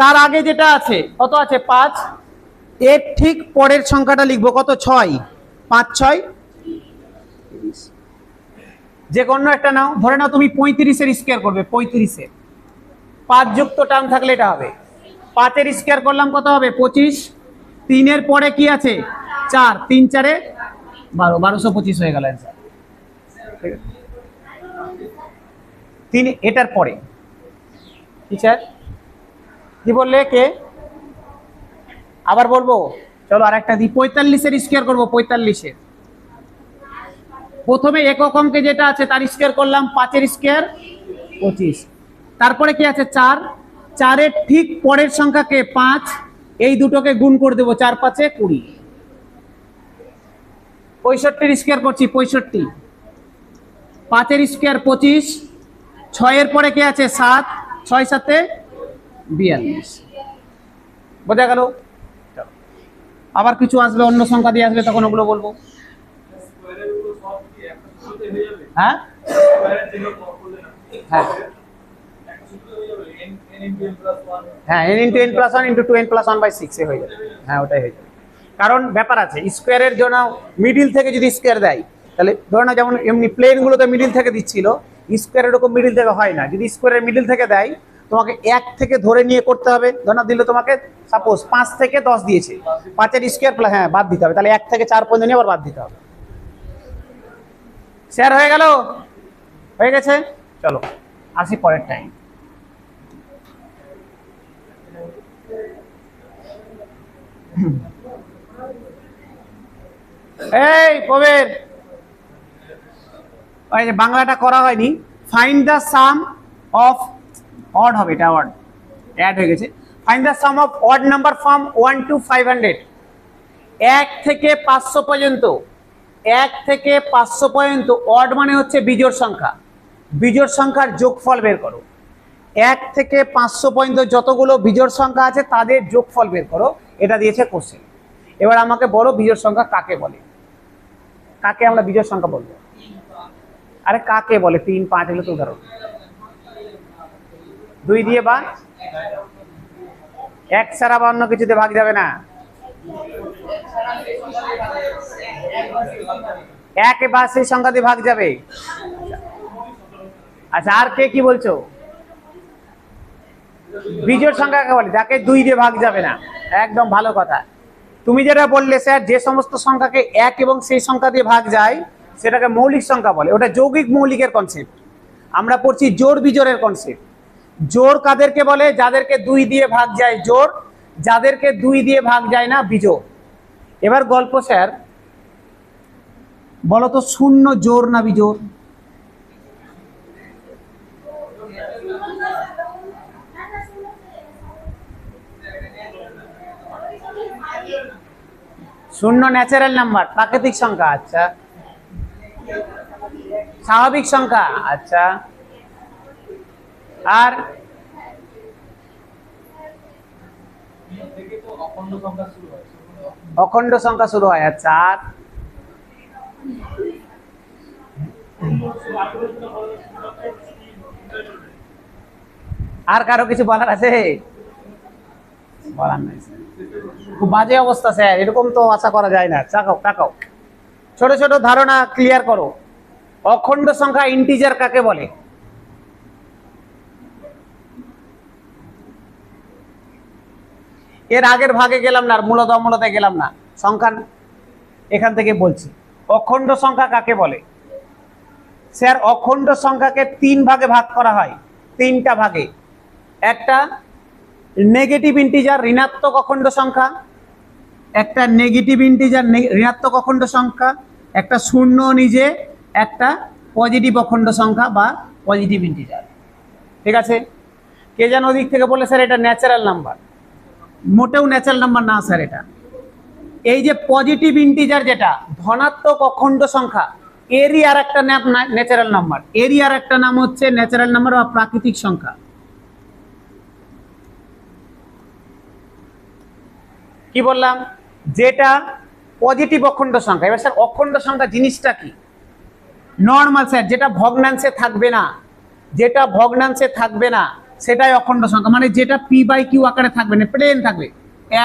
তার আগে যেটা আছে কত আছে? 5। এর ঠিক পরের সংখ্যাটা লিখবো কত? 6। 5 6 30। যে কোনো একটা নাও, ধরে নাও তুমি 35-এর স্কোয়ার করবে। 35-এর 5 যুক্ত টার্ম থাকলে এটা হবে। 5-এর স্কোয়ার করলাম কত হবে? 25। 3-এর পরে কি আছে? 4। 3 4 12, 1225 হয়ে গেল অ্যান্সার। ঠিক আছে, 3 এটার পরে কি স্যার? কি বললে? কে? আবার বলবো? চলো আরেকটা দিই। 45-এর স্কোয়ার করবো। 45-এর প্রথমে একক অঙ্কে যেটা আছে তার স্কোয়ার করলাম। 5-এর স্কোয়ার 25। তারপরে কি আছে? 4। 4-এর ঠিক পরের সংখ্যাকে 5, এই দুটোকে গুণ করে দেবো। 4 5 20। 65-এর স্কোয়ার করছি। 65। 5-এর স্কোয়ার 25। 6-এর পরে কি আছে? 7। 6 7 42। বোঝা গেল? আবার কিছু আসবে, অন্য সংখ্যা দিয়ে আসবে, তখন ওগুলো বলবো। হ্যাঁ হ্যাঁ হ্যাঁ n into n plus one into two n plus one by six হয়ে যাবে। হ্যাঁ ওটাই হয়ে যাবে, কারণ ব্যাপার আছে স্কোয়ারের জন্য মিডিল থেকে যদি স্কোয়ার দেয় তাহলে ধরো না, যেমন এমনি প্লেনগুলোতে মিডিল থেকে দিচ্ছিল, স্কোয়ারের এরকম মিডিল থেকে হয় না। যদি স্কোয়ারের মিডিল থেকে দেয় তোমাকে এক থেকে ধরে নিয়ে করতে হবে। ধরো না দিল তোমাকে সাপোজ 5 থেকে 10 দিয়েছে, 5-এর স্কোয়ার প্লাস হ্যাঁ বাদ দিতে হবে, তাহলে 1 থেকে 4 পর্যন্ত নিয়ে আবার বাদ দিতে হবে। শেয়ার হয়ে গেল? হয়ে গেছে, চলো আসি পরের টাইম। এই প্রবীর, ওই যে বাংলাটা করা হয়নি, find the sum of odd হবে, এটা অড অ্যাড হয়ে গেছে। Find the sum of odd number from 1 to 500, 1 থেকে 500 পর্যন্ত। 1 থেকে 500 পর্যন্ত অড মানে হচ্ছে বিজোড় সংখ্যা, বিজোড় সংখ্যার যোগফল বের করো। 1 থেকে 500 পর্যন্ত যতগুলো বিজোড় সংখ্যা আছে তাদের যোগফল বের করো, এটা দিয়েছে কোশ্চেন। এবার আমাকে বলো বিজোড় সংখ্যা কাকে বলে? কাকে আমরা বিজোড় সংখ্যা বলবো? আরে কাকে বলে? 3, 5 এগুলো তো উদাহরণ। 2 দিয়ে বা 1 ছাড়া বা অন্য কিছুতে ভাগ যাবে না। 1 বা সেই সংখ্যা দিয়ে ভাগ যাবে। আচ্ছা আর কে কি বলছো? বিজোড় সংখ্যা কাকে বলে? যাকে 2 দিয়ে ভাগ যাবে না। একদম ভালো কথা। তুমি যেটা বললে স্যার, যে সমস্ত সংখ্যাকে 1 এবং সেই সংখ্যা দিয়ে ভাগ যায় সেটাকে মৌলিক সংখ্যা বলে। ওটা যৌগিক মৌলিকের কনসেপ্ট। আমরা পড়ছি জোড় বিজোড়ের কনসেপ্ট। জোড় কাদেরকে বলে? যাদেরকে 2 দিয়ে ভাগ যায় জোড়, যাদেরকে 2 দিয়ে ভাগ যায় না বিজোড়। এবার গল্প স্যার, বলো তো শূন্য জোড় না বিজোড়? শূন্য ন্যাচারাল নাম্বার, প্রাকৃতিক সংখ্যা। আচ্ছা স্বাভাবিক সংখ্যা। আচ্ছা আর অখণ্ড সংখ্যা শুরু হয়। আচ্ছা আর কারো কিছু বলার আছে? বলার নাই, খুব বাজে অবস্থা স্যার, এরকম তো আশা করা যায় না। তাকাও তাকাও, ছোট ছোট ধারণা ক্লিয়ার করো। অখণ্ড সংখ্যা ইন্টিজার কাকে বলে? এর আগের ভাগে গেলাম না, আর মূলত অমূলতে গেলাম না, সংখ্যা এখান থেকে বলছি। অখণ্ড সংখ্যা কাকে বলে? স্যার অখণ্ড সংখ্যাকে 3 ভাগে ভাগ করা হয়, 3টা ভাগে। একটা নেগেটিভ ইন্টিজার ঋণাত্মক অখণ্ড সংখ্যা, একটা নেগেটিভ ইন্টিজার ঋণাত্মক অখণ্ড সংখ্যা, একটা শূন্য নিজে, একটা পজিটিভ অখণ্ড সংখ্যা বা পজিটিভ ইন্টিজার। ঠিক আছে? কে যেন ওদিক থেকে বলে স্যার এটা ন্যাচারাল নাম্বার। মোটেও ন্যাচারাল নাম্বার না স্যার। এটা এই যে পজিটিভ ইন্টিজার যেটা ধনাত্মক অখণ্ড সংখ্যা, এরই আর একটা নাম ন্যাচারাল নাম্বার, এরই আর একটা নাম হচ্ছে ন্যাচারাল নাম্বার বা প্রাকৃতিক সংখ্যা। কি বললাম? যেটা পজিটিভ অখণ্ড সংখ্যা। এবার স্যার অখণ্ড সংখ্যা জিনিসটা কি? নর্মাল স্যার, যেটা ভগ্নাংশে থাকবে না, যেটা ভগ্নাংশে থাকবে না সেটাই অখণ্ড সংখ্যা। মানে যেটা p/q আকারে থাকবে না, প্লেন থাকবে।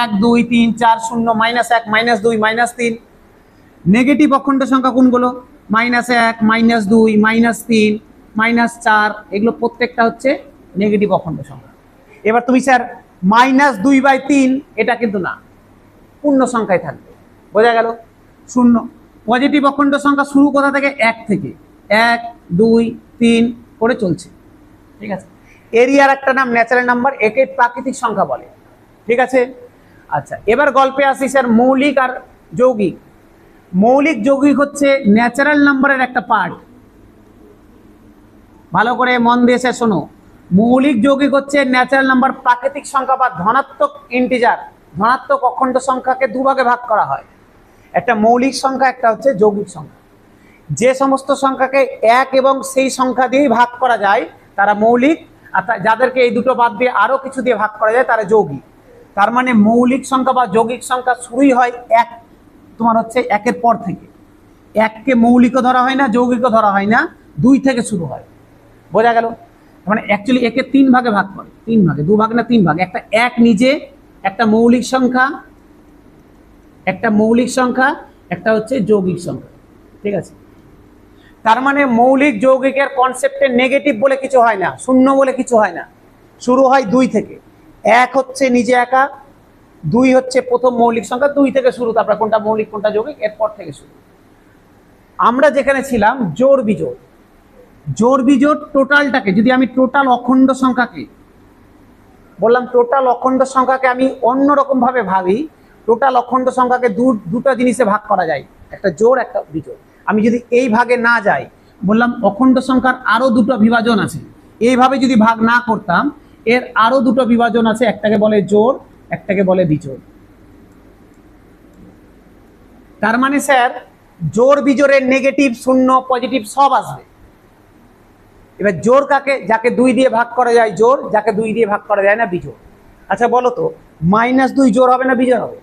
1 2 3 4 0 -1 -2 -3। নেগেটিভ অখণ্ড সংখ্যা কোনগুলো? -1 -2 -3 -4, এগুলো প্রত্যেকটা হচ্ছে নেগেটিভ অখণ্ড সংখ্যা। এবার তুমি স্যার -2/3 এটা কিন্তু না, পূর্ণ সংখ্যায় থাকবে। বোঝা গেল? শূন্য। পজিটিভ অখণ্ড সংখ্যা শুরু কোথা থেকে? 1 থেকে, 1 2 3 করে চলছে। ঠিক আছে? এরই আর একটা নাম ন্যাচারাল নাম্বার, একে প্রাকৃতিক সংখ্যা বলে। ঠিক আছে? আচ্ছা এবার গল্পে আসি স্যার মৌলিক আর যৌগিক। মৌলিক যৌগিক হচ্ছে ন্যাচারাল নাম্বারের একটা পার্ট। ভালো করে মন দিয়ে স্যার শোনো। মৌলিক যৌগিক হচ্ছে ন্যাচারাল নাম্বার, প্রাকৃতিক সংখ্যা বা ধনাত্মক ইন্টিজার, ধনাত্মক অখণ্ড সংখ্যাকে 2 ভাগে ভাগ করা হয়। একটা মৌলিক সংখ্যা, একটা হচ্ছে যৌগিক সংখ্যা। যে সমস্ত সংখ্যাকে 1 এবং সেই সংখ্যা দিয়েই ভাগ করা যায় তারা মৌলিক, আর যাদেরকে এই দুটো বাদ দিয়ে আরো কিছু দিয়ে ভাগ করা যায় তারা যৌগিক। তার মানে মৌলিক সংখ্যা বা যৌগিক সংখ্যা শুরুই হয় 1, তোমার হচ্ছে 1-এর পর থেকে। 1কে মৌলিকও ধরা হয় না, যৌগিকও ধরা হয় না, 2 থেকে শুরু হয়। বোঝা গেল? মানে অ্যাকচুয়ালি একে 3 ভাগে ভাগ করে, 3 ভাগে, 2 ভাগ না 3 ভাগ। একটা এক নিজে, একটা মৌলিক সংখ্যা, একটা মৌলিক সংখ্যা, একটা হচ্ছে যৌগিক সংখ্যা। ঠিক আছে, তার মানে মৌলিক যৌগিকের কনসেপ্টে নেগেটিভ বলে কিছু হয় না, শূন্য বলে কিছু হয় না। শুরু হয় 2 থেকে। 1 হচ্ছে নিজে একা, 2 হচ্ছে প্রথম মৌলিক সংখ্যা, 2 থেকে শুরু, তারপর কোনটা মৌলিক কোনটা যৌগিক এরপর থেকে শুরু। আমরা যেখানে ছিলাম জোড় বিজোড়, জোড় বিজোড় টোটালটাকে যদি আমি টোটাল অখণ্ড সংখ্যাকে বললাম, টোটাল অখণ্ড সংখ্যাকে আমি অন্যরকম ভাবে ভাবি, টোটাল অখণ্ড সংখ্যাকে দুটো জিনিসে ভাগ করা যায়, একটা জোড় একটা বিজোড়। আমি যদি এই ভাগে না যাই, বললাম অখণ্ড সংখ্যার আরো দুটো বিভাজন আছে, এইভাবে যদি ভাগ না করতাম, এর আরো দুটো বিভাজন আছে, একটাকে বলে জোড়, একটাকে বলে বিজোড়। তার মানে স্যার জোড় বিজোড়ের নেগেটিভ শূন্য পজিটিভ সব আসবে। এবার জোড় কাকে, যাকে 2 দিয়ে ভাগ করা যায় জোড়, যাকে 2 দিয়ে ভাগ করা যায় না বিজোড়। আচ্ছা বলো তো, -2 জোড় হবে না বিজোড় হবে?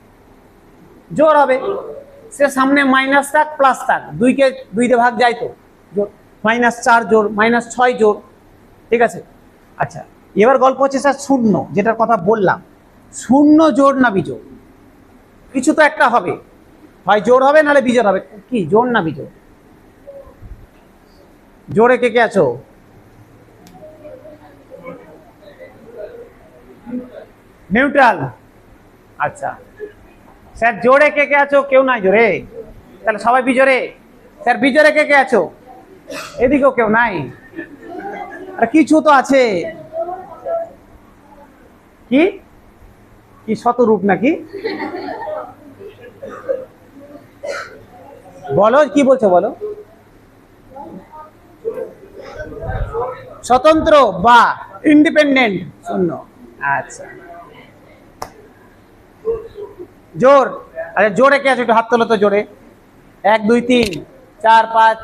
জোড় হবে। সে সামনে মাইনাস থাক প্লাস থাক, 2 কে 2 দিয়ে ভাগ যায় তো জোড়। -4 জোড়, -6 জোড়। ঠিক আছে, আচ্ছা এবার গল্প হচ্ছে স্যার শূন্য, যেটার কথা বললাম, শূন্য জোড় না বিজোড়? কিছু তো একটা হবে, হয় জোড় হবে নাহলে বিজোড় হবে। কি জোড় না বিজোড়? জোড়ে কে কে আছো? নিউট্রাল। আচ্ছা স্যার জোড়ে কে কে আছো? কেউ নাই জোরে, তাহলে সবাই বিজোড়ে। স্যার বিজোড়ে কে কে আছো? এদিকেও কেউ নাই, আর কিছু তো আছে। কি কি শতরূপ নাকি? বলো কি বলছো বলো। স্বতন্ত্র বা ইন্ডিপেন্ডেন্ট শূন্য। আচ্ছা জোর, আচ্ছা জোরে কে আছে একটু হাত তোলো তো জোরে। 1 2 3 4 5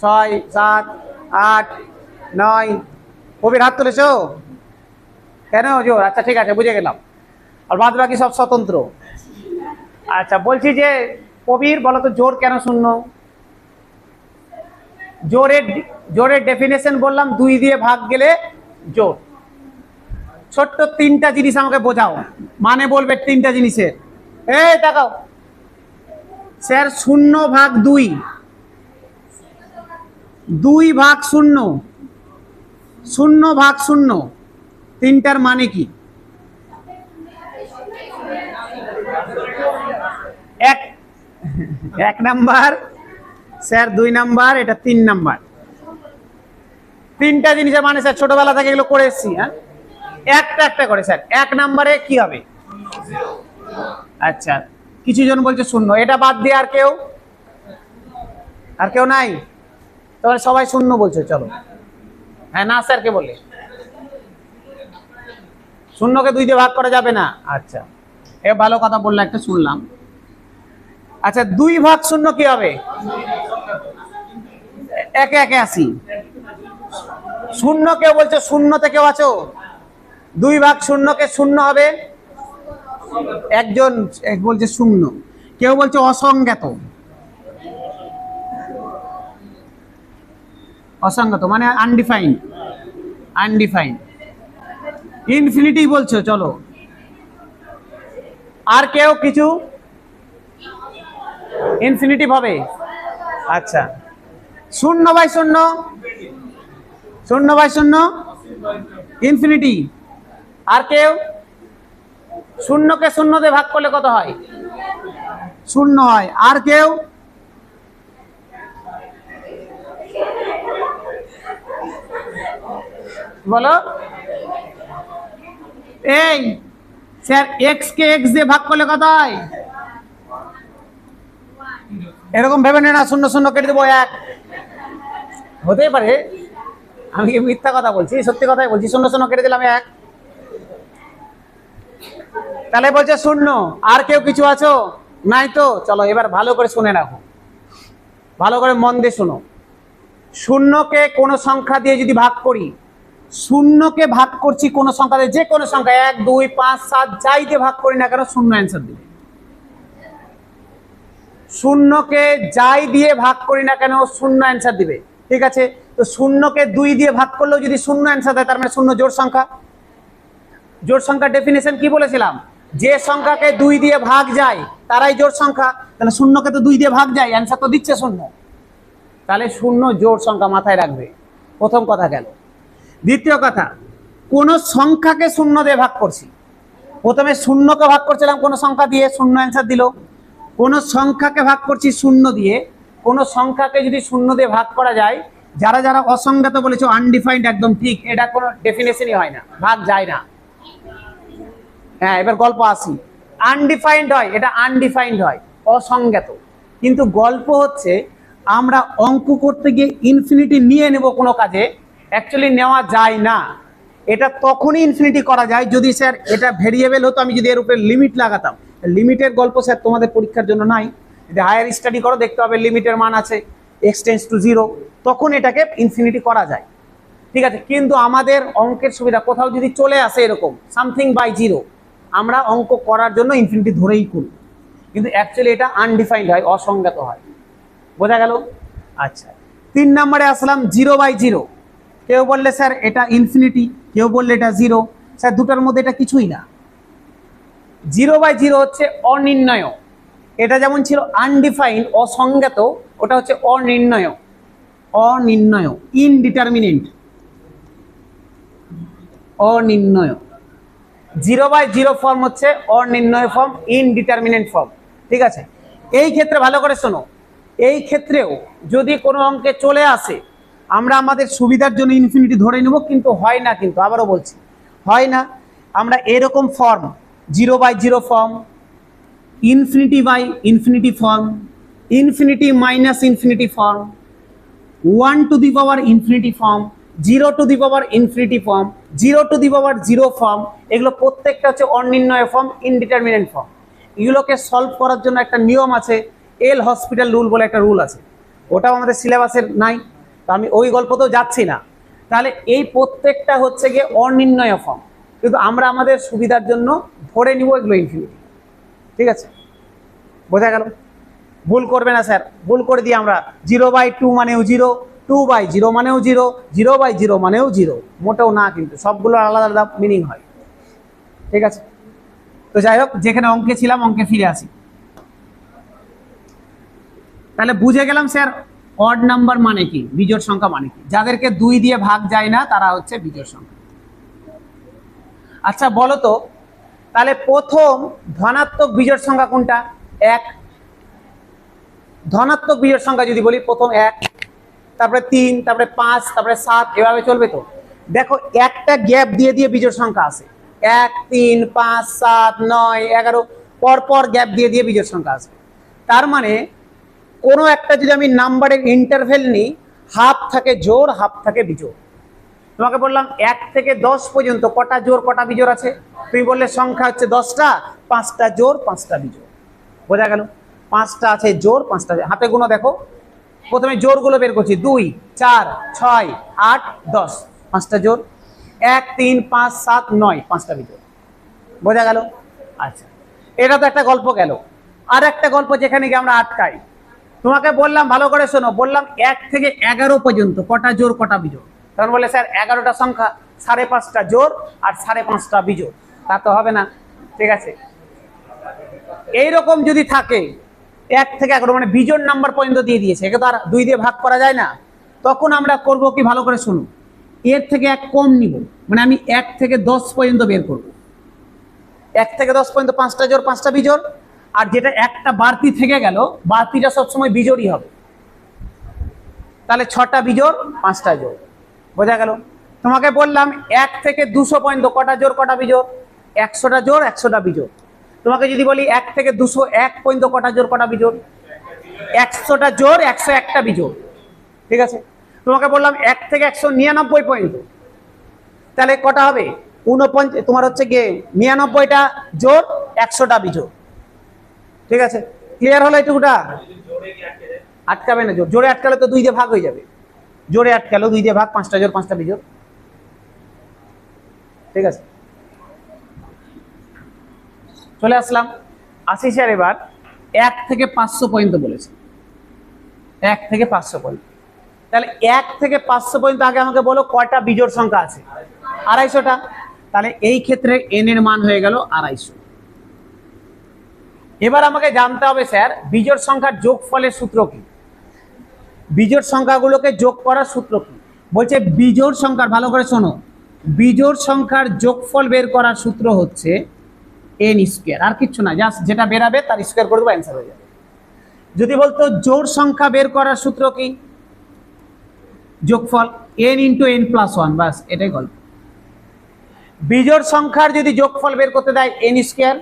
6 7 8 9। কবির হাত তুলেছো কেন? জোর, আচ্ছা ঠিক আছে বুঝে গেলাম। আর বাদ বাকি সব স্বতন্ত্র। আচ্ছা বলছি যে কবির বলো তো জোর কেন শূন্য? জোরের ডেফিনেশন বললাম 2 দিয়ে ভাগ গেলে জোর। ছোট্ট 3টা জিনিস আমাকে বোঝাও, মানে বলবে 3টা জিনিসের। এই তাকাও স্যার, 0/2, 2/0, 0/0, 3টার মানে কি? এক নাম্বার স্যার, 2 নাম্বার, এটা 3 নাম্বার। 3টা জিনিসের মানে স্যার ছোটবেলা থেকে এগুলো করে এসেছি। হ্যাঁ একটা একটা করে স্যার। 1 নাম্বারে কি হবে? আচ্ছা কিছু জন বলছে 0, এটা বাদ দিয়ে আর কেউ? আর কেউ নাই? তাহলে সবাই 0 বলছে, চলো। হ্যাঁ না স্যার কে বলে? 0কে 2 দিয়ে ভাগ করা যাবে না। আচ্ছা এ ভালো কথা বললে, একটা শুনলাম। আচ্ছা 2/0 কি হবে? একে একে আসি। 0 কেউ বলছে 0তে কেউ আছো? 2/0 0 হবে। একজন বলছে 0, কেউ বলছে অসংজ্ঞাত। অসংজ্ঞাত মানে আনডিফাইন্ড, আনডিফাইন্ড। ইনফিনিটি বলছো, চলো। আর কেউ কিছু? ইনফিনিটিভ হবে। আচ্ছা 0/0, 0/0 ইনফিনিটি। আর কেউ? 0কে 0 দিয়ে ভাগ করলে কত হয়? 0 হয়। আর কেউ? বলো। এই স্যার এক্স কে এক্স দিয়ে ভাগ করলে কত হয়? এরকম ভেবে না 0 0 কেটে দেবো 1। হতেই পারে, আমি কি মিথ্যা কথা বলছি? সত্যি কথাই বলছি। 0 0 কেটে দিলাম 1। তাহলে বলছে 0। আর কেউ কিছু আছো? নাই তো, চলো এবার ভালো করে শুনে রাখো, ভালো করে মন দিয়ে শোনো। 0কে কোনো সংখ্যা দিয়ে যদি ভাগ করি, 0কে ভাগ করছি কোনো সংখ্যা দিয়ে, যে কোনো সংখ্যা 1 2 5 7 যাই দিয়ে ভাগ করি না কেন 0 অ্যান্সার দিবে। 0কে যাই দিয়ে ভাগ করি না কেন 0 অ্যান্সার দিবে। ঠিক আছে, তো শূন্যকে 2 দিয়ে ভাগ করলেও যদি শূন্য অ্যান্সার দেয় তার মানে শূন্য জোড় সংখ্যা। জোড় সংখ্যার ডেফিনেশন কি বলেছিলাম? যে সংখ্যাকে 2 দিয়ে ভাগ যায় তারাই জোড় সংখ্যা। তাহলে শূন্যকে তো 2 দিয়ে ভাগ যায়, অ্যান্সার তো দিচ্ছে শূন্য, তাহলে শূন্য জোড় সংখ্যা, মাথায় রাখবে। প্রথম কথা গেল। দ্বিতীয় কথা, কোন সংখ্যাকে শূন্য দিয়ে ভাগ করছি। প্রথমে শূন্যকে ভাগ করছিলাম কোন সংখ্যা দিয়ে, শূন্য অ্যান্সার দিল। কোন সংখ্যাকে ভাগ করছি শূন্য দিয়ে, কোন সংখ্যাকে যদি শূন্য দিয়ে ভাগ করা যায়, যারা যারা অসংজ্ঞাত বলেছো আনডিফাইন্ড, একদম ঠিক, এটা কোনো ডেফিনেশনই হয় না, ভাগ যায় না। হ্যাঁ, এবার গল্প আসি। আনডিফাইন্ড হয়, এটা আনডিফাইন্ড হয়, অসংজ্ঞাত। কিন্তু গল্প হচ্ছে আমরা অঙ্ক করতে গিয়ে ইনফিনিটি নিয়ে নেব কোনো কাজে, অ্যাকচুয়ালি নেওয়া যায় না। এটা তখনই ইনফিনিটি করা যায় যদি স্যার এটা ভেরিয়েবল হতো, আমি যদি এর উপরে লিমিট লাগাতাম। লিমিটের গল্প স্যার তোমাদের পরীক্ষার জন্য নাই, যদি হায়ার স্টাডি করো দেখতে হবে লিমিটের মান আছে এক্সটেন্স টু 0, তখন এটাকে ইনফিনিটি করা যায়। ঠিক আছে, কিন্তু আমাদের অঙ্কের সুবিধা কোথাও যদি চলে আসে এরকম সামথিং বাই 0, আমরা অঙ্ক করার জন্য ইনফিনিটি ধরেই করি, কিন্তু অ্যাকচুয়ালি এটা আনডিফাইন্ড হয়, অসংজ্ঞাত হয়। বোঝা গেল? আচ্ছা, 3 নম্বরে আসলাম 0/0। কেউ বললে স্যার এটা ইনফিনিটি, কেউ বললে এটা 0। স্যার দুটার মধ্যে এটা কিছুই না। 0/0 হচ্ছে অনির্ণয়। এটা যেমন ছিল আনডিফাইন্ড, অসংজ্ঞাত, ওটা হচ্ছে অনির্ণয়। অনির্ণয়, ইনডিটারমিনেন্ট, অনির্ণয়। 0/0 ফর্ম হচ্ছে অনির্ণয় ফর্ম, ইনডিটারমিনেন্ট ফর্ম। ঠিক আছে, এই ক্ষেত্রে ভালো করে শোনো, এই ক্ষেত্রেও যদি কোনো অঙ্কে চলে আসে, আমরা আমাদের সুবিধার জন্য ইনফিনিটি ধরে নেব, কিন্তু হয় না, কিন্তু আবারও বলছি হয় না। আমরা এরকম form 0/0 form, infinity by infinity form, infinity minus infinity form, 1 to the power infinity form, 0 to the power infinity form, 0 to the power 0 form, এগুলো প্রত্যেকটা হচ্ছে অনির্ণয় ফর্ম, ইনডিটারমিনেন্ট ফর্ম। এগুলোকে সলভ করার জন্য একটা নিয়ম আছে, এল হসপিটাল রুল বলে একটা রুল আছে, ওটাও আমাদের সিলেবাসের নাই, তো আমি ওই গল্পতেও যাচ্ছি না। তাহলে এই প্রত্যেকটা হচ্ছে গিয়ে অনির্ণয় ফর্ম, কিন্তু আমরা আমাদের সুবিধার জন্য ধরে নিব এগুলো ইনফিনিটি। ঠিক আছে, বোঝা গেল? ভুল করবে না স্যার, ভুল করে দিই আমরা 0/2 মানেও 0, 2/0 মানেও 0, 0/0 মানেও 0, মোটেও না, কিন্তু সবগুলো আলাদা আলাদা মিনিং হয়। ঠিক আছে, তো যাই হোক, যেখানে অঙ্কে ছিলাম অঙ্কে ফিরে আসি। তাহলে বুঝে গেলাম স্যার অড নাম্বার মানে কি, বিজোড় সংখ্যা মানে কি। যাদেরকে 2 দিয়ে ভাগ যায় না তারা হচ্ছে বিজোড় সংখ্যা। আচ্ছা বলো তো, তাহলে প্রথম ধনাত্মক বিজোড় সংখ্যা কোনটা? 1। ধনাত্মক বিজোড় সংখ্যা যদি বলি, প্রথম 1, তারপরে 3, তারপরে 5, তারপরে 7, এভাবে চলবে। তো দেখো একটা গ্যাপ দিয়ে দিয়ে বিজোড় সংখ্যা আসে, 1, 3, 5, 7, 9, 11 পর পর গ্যাপ দিয়ে দিয়ে বিজোড় সংখ্যা আসবে। তার মানে কোনো একটা যদি আমি নাম্বারের ইন্টারভেল নিই, হাফ থাকে জোড়, হাফ থাকে বিজোড়। তোমাকে বললাম 1 থেকে 10 পর্যন্ত কটা জোড় কটা বিজোড় আছে, তুমি বললে সংখ্যা হচ্ছে 10টা, 5টা জোড় 5টা বিজোড়। বোঝা গেল? 5টা আছে জোড়, 5টা হাতে গুলো দেখো। প্রথমে জোড়গুলো বের করছি, 2, 4, 6, 8, 10, 5টা জোড়। 1, 3, 5, 7, 9, 5টা বিজোড়। বোঝা গেল? আচ্ছা, এটা তো একটা গল্প গেল। আর একটা গল্প যেখানে গিয়ে আমরা আটকাই, তোমাকে বললাম ভালো করে শোনো, বললাম 1 থেকে 11 পর্যন্ত কটা জোড় কটা বিজোড়। তখন বলে স্যার 11টা সংখ্যা, 5.5টা জোড় আর 5.5টা বিজোড়। তা তো হবে না। ঠিক আছে, এইরকম যদি থাকে 1 থেকে 11 মানে বিজোড় নাম্বার পর্যন্ত দিয়ে দিয়েছে, একে তো আর 2 দিয়ে ভাগ করা যায় না, তখন আমরা করব কি, ভালো করে শুনুন, এর থেকে 1 কম নিব, মানে আমি 1 থেকে 10 পর্যন্ত বের করব। 1 থেকে 10 পর্যন্ত 5টা জোড় 5টা বিজোড়, আর যেটা একটা বাড়তি থেকে গেল, বাড়তিটা সবসময় বিজোড়ই হবে। তাহলে 6টা বিজোড় 5টা জোড়। বোঝা গেল? তোমাকে বললাম 1 থেকে 200 পর্যন্ত কটা জোড় কটা বিজোড়, 100টা জোড় 100টা বিজোড়। তোমাকে যদি বলি 1 থেকে 201 পর্যন্ত কটা জোড় কটা বিজোড়, 100টা জোড় 101টা বিজোড়। ঠিক আছে, তোমাকে বললাম 1 থেকে 199 পর্যন্ত, তাহলে কটা হবে, 49, তোমার হচ্ছে গিয়ে 99টা জোড় 100টা বিজোড়। ঠিক আছে, ক্লিয়ার হলো এটুকুটা? আটকাবে না, জোড়ে আটকালে তো 2 দিয়ে ভাগ হয়ে যাবে, জোড়ে আটকালো 2 দিয়ে ভাগ, 5টা জোড় 5টা বিজোড়। ঠিক আছে, চলে আসলাম। আসি স্যার এবার 1 থেকে 500 পর্যন্ত বলেছে, 1 থেকে 500 পর্যন্ত। তাহলে 1 থেকে 500 পর্যন্ত আগে আমাকে বলো কয়টা বিজোড় সংখ্যা আছে? 250টা। তাহলে এই ক্ষেত্রে n এর মান হয়ে গেল 250। এবার আমাকে জানতে হবে স্যার বিজোড় সংখ্যার যোগফলের সূত্র কি? বিজোড় সংখ্যাগুলোকে যোগ করার সূত্র কি? বলছে বিজোড় সংখ্যার, ভালো করে শোনো, বিজোড় সংখ্যার যোগফল বের করার সূত্র হচ্ছে n স্কয়ার, আর কিচ্ছু না, জাস্ট যেটা বেরাবে তার স্কয়ার করে দেবো, অ্যান্সার হয়ে যাবে। যদি বলতো জোড় সংখ্যা বের করার সূত্র কি? যোগফল n ইন্টু n প্লাস 1, বাস এটাই গল্প। বিজোড় সংখ্যার যদি যোগফল বের করতে দেয় n স্কয়ার,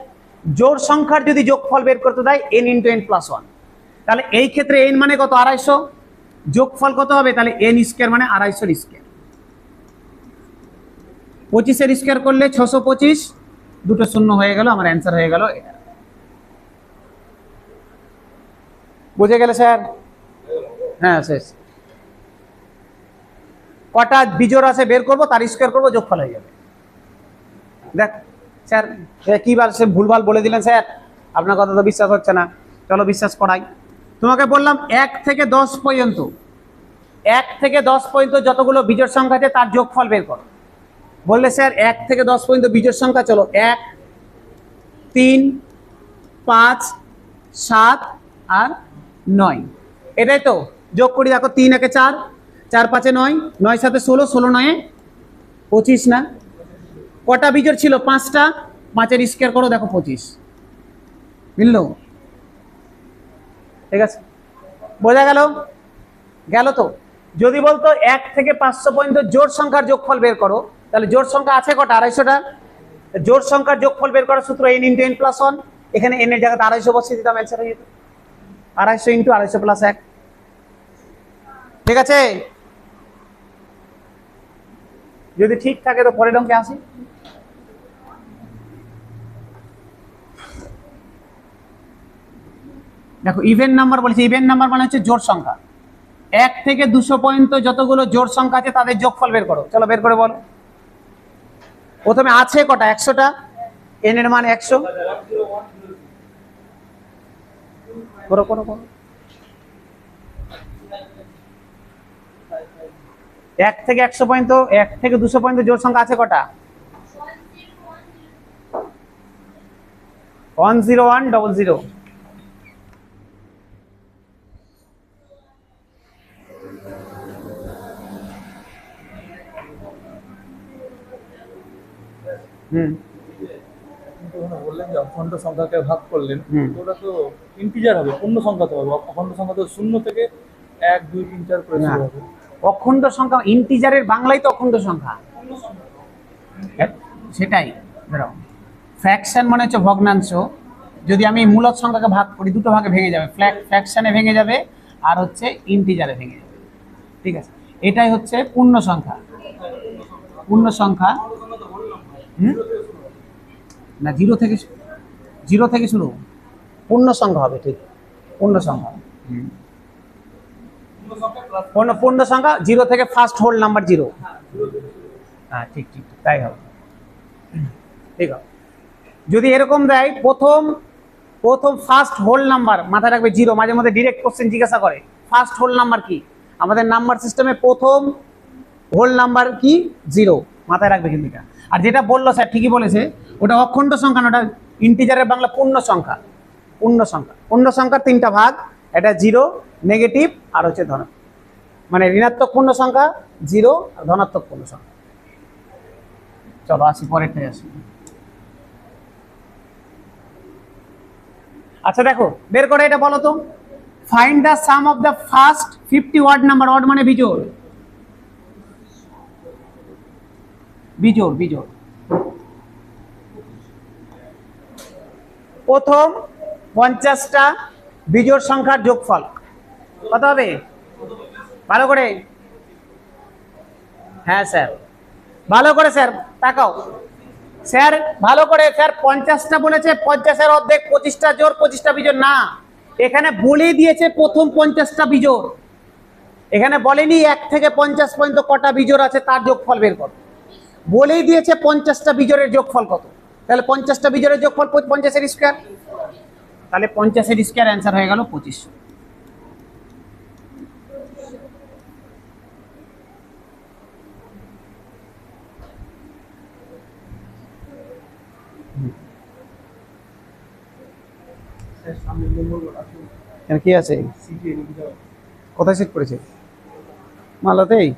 জোড় সংখ্যার যদি যোগফল বের করতে দেয় n ইন্টু n প্লাস 1। তাহলে এই ক্ষেত্রে n মানে কত? 250, যোগফল কত হবে? তাহলে n স্কয়ার মানে 250 স্কয়ার। 25 স্কয়ার করলে 625, দুটো শূন্য হয়ে গেল, আমার অ্যান্সার হয়ে গেল এটা। বুঝে গেলে স্যার? হ্যাঁ শেষ। কটা বিজোড় আছে বের করবো, তার স্কয়ার করবো, যোগফল হয়ে যাবে। দেখ স্যার কি বার সে ভুলভাল বলে দিলেন স্যার, আপনার কথা তো বিশ্বাস হচ্ছে না, চলো বিশ্বাস করাই। তোমাকে বললাম 1 থেকে 10 পর্যন্ত, 1 থেকে 10 পর্যন্ত যতগুলো বিজোড় সংখ্যা আছে তার যোগফল বের করো। বললে স্যার 1 থেকে 10 পর্যন্ত বিজোড় সংখ্যা, চলো 1, 3, 5, 7 আর 9, এটাই তো যোগ করি। দেখো 3 একে 4, 4 5 9, 9 7 16, 16 9 25 না? কটা বিজোড় ছিল? 5টা, 5-এর স্কয়ার করো, দেখো 25, মিললো? ঠিক আছে, বোঝা গেল? গেল তো। যদি বলতো 1 থেকে 500 পর্যন্ত জোড় সংখ্যার যোগফল বের করো, তাহলে জোড় সংখ্যা আছে কটা? 250টা। জোড় সংখ্যার যোগফল বের করার সূত্র n ইন্টু n প্লাস 1, এখানে n এর জায়গাতে 250 বসিয়ে দিতাম, অ্যান্সার হয়ে যেত 250 ইন্টু 250 প্লাস 1। ঠিক আছে, যদি ঠিক থাকে তো পরের অঙ্কে আসি। দেখো ইভেন নাম্বার বলেছে, ইভেন নাম্বার মানে হচ্ছে জোড় সংখ্যা। 1 থেকে 200 পর্যন্ত যতগুলো জোড় সংখ্যা আছে তাদের যোগফল বের করো, চলো বের করে বলো। প্রথমে আছে কটা? 100টা, n এর মান 100, করো করো করো। 1 থেকে 100 পর্যন্ত, 1 থেকে 200 পর্যন্ত জোড় সংখ্যা আছে কটা? 10100। বললেন যে অখণ্ড সংখ্যাকে ভাগ করলেন, ওটা তো ইন্টিজার হবে, পূর্ণ সংখ্যা তো হবে। অখণ্ড সংখ্যা তো 0 থেকে 1 2 3 4 করে শুরু হবে। অখণ্ড সংখ্যা ইন্টিজারের বাংলায় তো অখণ্ড সংখ্যা, সেটাই। ধরো ফ্র্যাকশন মানে হচ্ছে ভগ্নাংশ। যদি আমি মূলদ সংখ্যাকে ভাগ করি, দুটো ভাগে ভেঙে যাবে, ফ্র্যাকশনে ভেঙে যাবে আর হচ্ছে ইন্টিজারে ভেঙে যাবে। ঠিক আছে, এটাই হচ্ছে পূর্ণ সংখ্যা। পূর্ণ সংখ্যা না, 0 থেকে শুরু, পূর্ণ সংখ্যা হবে, ঠিক পূর্ণ সংখ্যা। পূর্ণ সংখ্যা 0 থেকে ফার্স্ট হোল নাম্বার 0। হ্যাঁ ঠিক ঠিক তাই হবে, ঠিক আছে। যদি এরকম দেয় প্রথম ফার্স্ট হোল নাম্বার, মাথায় রাখবে 0, মাঝে মধ্যে ডিরেক্ট কোশ্চেন জিজ্ঞাসা করে ফার্স্ট হোল নাম্বার কি। আমাদের নাম্বার সিস্টেমে প্রথম হোল নাম্বার কি? 0, মাথায় রাখবে কিন্তু এটা। আর যেটা বললো স্যার ঠিকই বলেছে, ওটা অখণ্ড সংখ্যা না, ওটা ইন্টিজারের বাংলা পূর্ণ সংখ্যা। পূর্ণ সংখ্যা, পূর্ণ সংখ্যার 3টা ভাগ, এটা 0, নেগেটিভ আর হচ্ছে ধনাত্মক, মানে ঋণাত্মক পূর্ণ সংখ্যা 0 আর ধনাত্মক পূর্ণ সংখ্যা। চলো আসি পরেরটাই আসি। আচ্ছা দেখো বের করে এটা বলো তো, find the sum of the first 50 odd number. Odd মানে বিজোড়, বিজোড় বিজোড়। প্রথম 50টা বিজোড় সংখ্যার যোগফল কত হবে? ভালো করে, হ্যাঁ স্যার ভালো করে স্যার তাকাও স্যার, ভালো করে স্যার। 50টা বলেছে, 50-এর অর্ধেক 25টা জোড়, 25টা বিজোড় না। এখানে বলে দিয়েছে প্রথম 50টা বিজোড়, এখানে বলেনি 1 থেকে 50 পর্যন্ত কটা বিজোড় আছে তার যোগফল বের করো। বলেই দিয়েছে 50টা বিজোড়ের যোগফল কত। তাহলে 50টা বিজোড়ের যোগফল 50-এর স্কয়ার, তাহলে 50-এর স্কয়ার অ্যান্সার হয়ে গেল 2500। এখানে কি আছে? সিটি কোথায় সিট পড়েছে? মালদাতেই?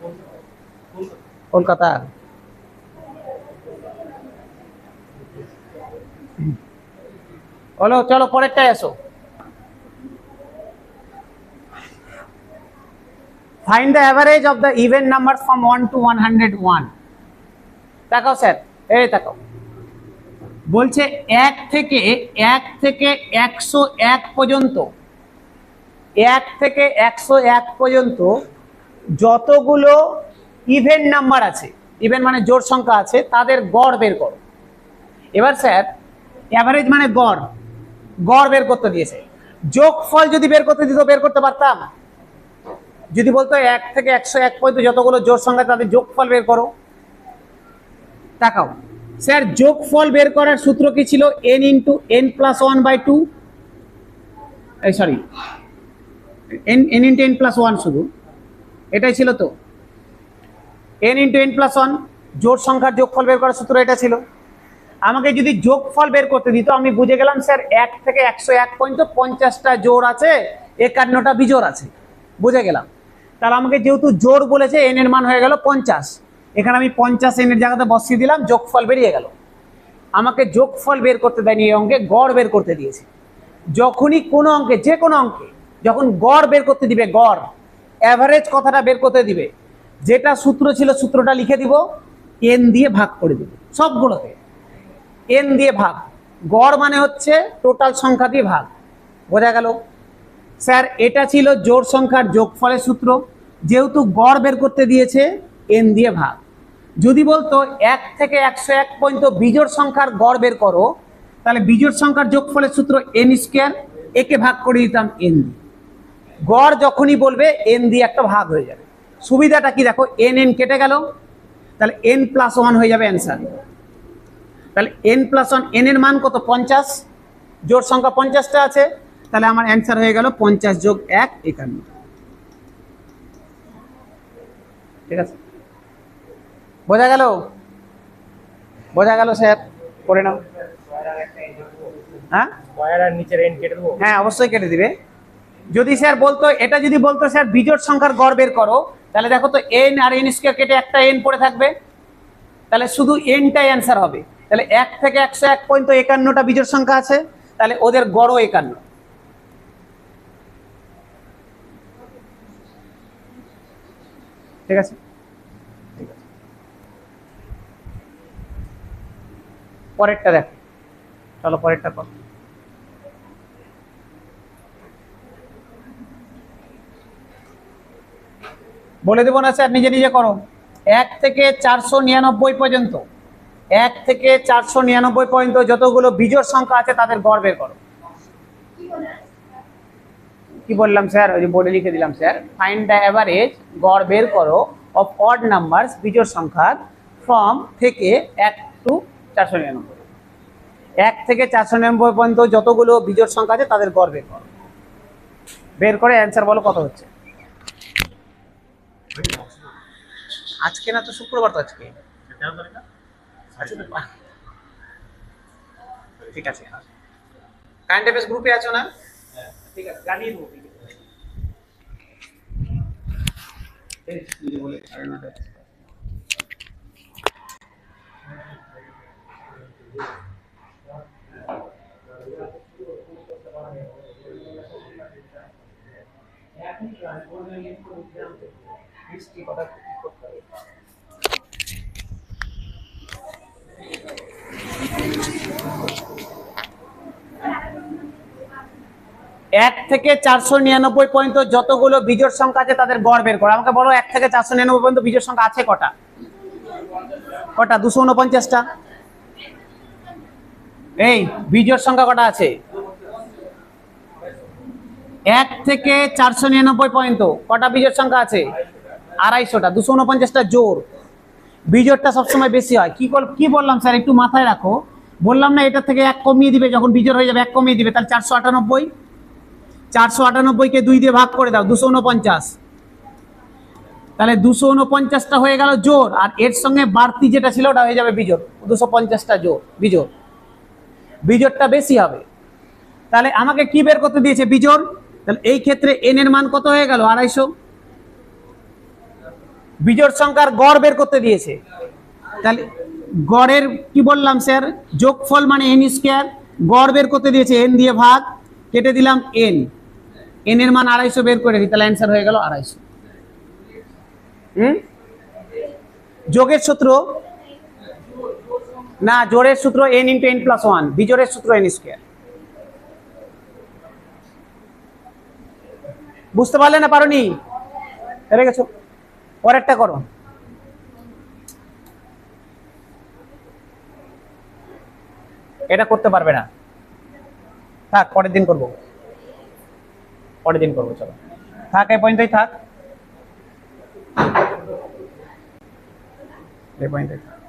কলকাতা? হলো, চলো পরেরটাই আসো। Find the average of the even number from 1 to 101। তাকাও স্যার, এই তাকাও, বলছে 1 থেকে 101 পর্যন্ত, 1 থেকে 101 পর্যন্ত যতগুলো ইভেন নাম্বার আছে, ইভেন মানে জোড় সংখ্যা আছে, তাদের গড় বের করো। এবার স্যার অ্যাভারেজ মানে গড়, গড় বের করতে দিয়েছে। যোগফল যদি বের করতে দিত বের করতে পারতাম। যদি বলতো 1 থেকে 101 পর্যন্ত যতগুলো জোড় সংখ্যা তাদের যোগফল বের করো। তাকাও স্যার, যোগফল বের করার সূত্র কি ছিল? n ইন্টু n প্লাস 1/2, এই sorry n into n plus 1, শুধু এটাই ছিল তো। n ইন্টু n প্লাস 1 জোড় সংখ্যার যোগফল বের করার সূত্র এটা ছিল। আমাকে যদি যোগফল বের করতে দিত আমি বুঝে গেলাম স্যার 1 থেকে 101 পর্যন্ত 50টা জোড় আছে, 51টা বিজোড় আছে, বুঝে গেলাম। তাহলে আমাকে যেহেতু জোড় বলেছে n এর মান হয়ে গেল 50, এখানে আমি 50 n এর জায়গাতে বসিয়ে দিলাম, যোগফল বেরিয়ে গেল। আমাকে যোগফল বের করতে দেয়নি, এই অঙ্কে গড় বের করতে দিয়েছে। যখনই কোনো অঙ্কে, যে কোনো অঙ্কে যখন গড় বের করতে দিবে, গড় অ্যাভারেজ কথাটা বের করতে দিবে, যেটা সূত্র ছিল সূত্রটা লিখে দিব, n দিয়ে ভাগ করে দিব সবগুলোতে, n দিয়ে ভাগ। গড় মানে হচ্ছে টোটাল সংখ্যা দিয়ে ভাগ, বোঝা গেল স্যার? এটা ছিল জোড় সংখ্যার যোগফলের সূত্র, যেহেতু গড় বের করতে দিয়েছে n দিয়ে ভাগ। যদি বলতো 1 থেকে 101 পর্যন্ত বিজোড় সংখ্যার গড় বের করো, তাহলে বিজোড় সংখ্যার যোগফলের সূত্র n², একে ভাগ করে দিতাম n দিয়ে। গড় যখনই বলবে n দিয়ে একটা ভাগ হয়ে যাবে। সুবিধাটা কি দেখো, n কেটে গেল, তাহলে n প্লাস 1 হয়ে যাবে অ্যান্সার। তাহলে n প্লাস 1, n এর মান কত? 50, জোড় সংখ্যা 50টা আছে, তাহলে আমার অ্যান্সার হয়ে গেল 50 যোগ 1 51। ঠিক আছে, বোঝা গেল? বোঝা গেল স্যার? করে নাও। হ্যাঁ স্কয়ার আর নিচের এন্ড কেটে দেবো। হ্যাঁ অবশ্যই কেটে দিবে। যদি স্যার বলতো, এটা যদি বলতো স্যার বিজোড় সংখ্যার গড় বের করো, তাহলে দেখো তো n আর n² কেটে একটা n পড়ে থাকবে, তাহলে শুধু nটাই অ্যান্সার হবে। তাহলে 1 থেকে 101 পর্যন্ত 51টা বিজোড় সংখ্যা আছে, তাহলে ওদের গড়ও 51। ঠিক আছে, পরেরটা দেখো, চলো পরেরটা কর। বলে দেবো না স্যার, নিজে নিজে করো। 1 থেকে 499 পর্যন্ত, 1 থেকে 499 পর্যন্ত যতগুলো বিজোড় সংখ্যা আছে তাদের গড় বের করো। কি বললাম স্যার? ওই যে বোর্ডে লিখে দিলাম স্যার, ফাইন্ড দ্য অ্যাভারেজ, গড় বের করো, অফ অড নাম্বারস, বিজোড় সংখ্যার, ফ্রম থেকে 1 to 499। 1 থেকে 499 পর্যন্ত যতগুলো বিজোড় সংখ্যা আছে তাদের গড় বের করো। বের করে অ্যান্সার বলো কত হচ্ছে। আজকে না তো, শুক্রবার তো আজকে। ঠিক আছে, কারেন্ট অ্যাফেয়ার্স গ্রুপে আছো না? ঠিক আছে, জানিয়ে দেবো। কথা 1 থেকে 499 পর্যন্ত যতগুলো বিজোড় সংখ্যা আছে তাদের গড় বের করো। আমাকে বলো 1 থেকে 499 পর্যন্ত বিজোড় সংখ্যা আছে কটা? কটা? 249টা। এই বিজোড় সংখ্যা কটা আছে? 1 থেকে 499 পর্যন্ত কটা বিজোড় সংখ্যা আছে? 250টা। 249টা জোড়। বিজোড়টা সবসময় বেশি হয়। কি বললাম স্যার, একটু মাথায় রাখো। বললাম না এটা থেকে 1 কমিয়ে দিবে, যখন বিজোড় হয়ে যাবে 1 কমিয়ে দিবে, তাহলে 498। 498কে 2 দিয়ে ভাগ করে দাও, 249। তাহলে 249টা হয়ে গেল জোড়, আর এর সঙ্গে বাড়তি যেটা ছিল ওটা হয়ে যাবে বিজোড়। 250টা জোড়, বিজোড়। বিজোড়টা বেশি হবে। তাহলে আমাকে কি বের করতে দিয়েছে? বিজোড়। তাহলে এই ক্ষেত্রে n এর মান কত হয়ে গেল? 250। বিজোড় সংখ্যার গড় বের করতে দিয়েছে, তাহলে গড়ের কি বললাম স্যার? যোগফল মানে n স্কয়ার। গড় বের করতে দিয়েছে n দিয়ে ভাগ, কেটে দিলাম n, n এর মান 250 বের করে দিই, তাহলে অ্যান্সার হয়ে গেল 250। যোগের সূত্র না, জোড়ের সূত্র n × n + 1, বিজোড়ের সূত্র n স্কয়ার। বুঝতে পারলে না? পারোনি? হেরে গেছো। পরেরটা করো। এটা করতে পারবে না, থাক, পরের দিন করবো, পরের দিন করবো। চলো থাক, এই পয়েন্টেই থাক, এই পয়েন্টেই থাক।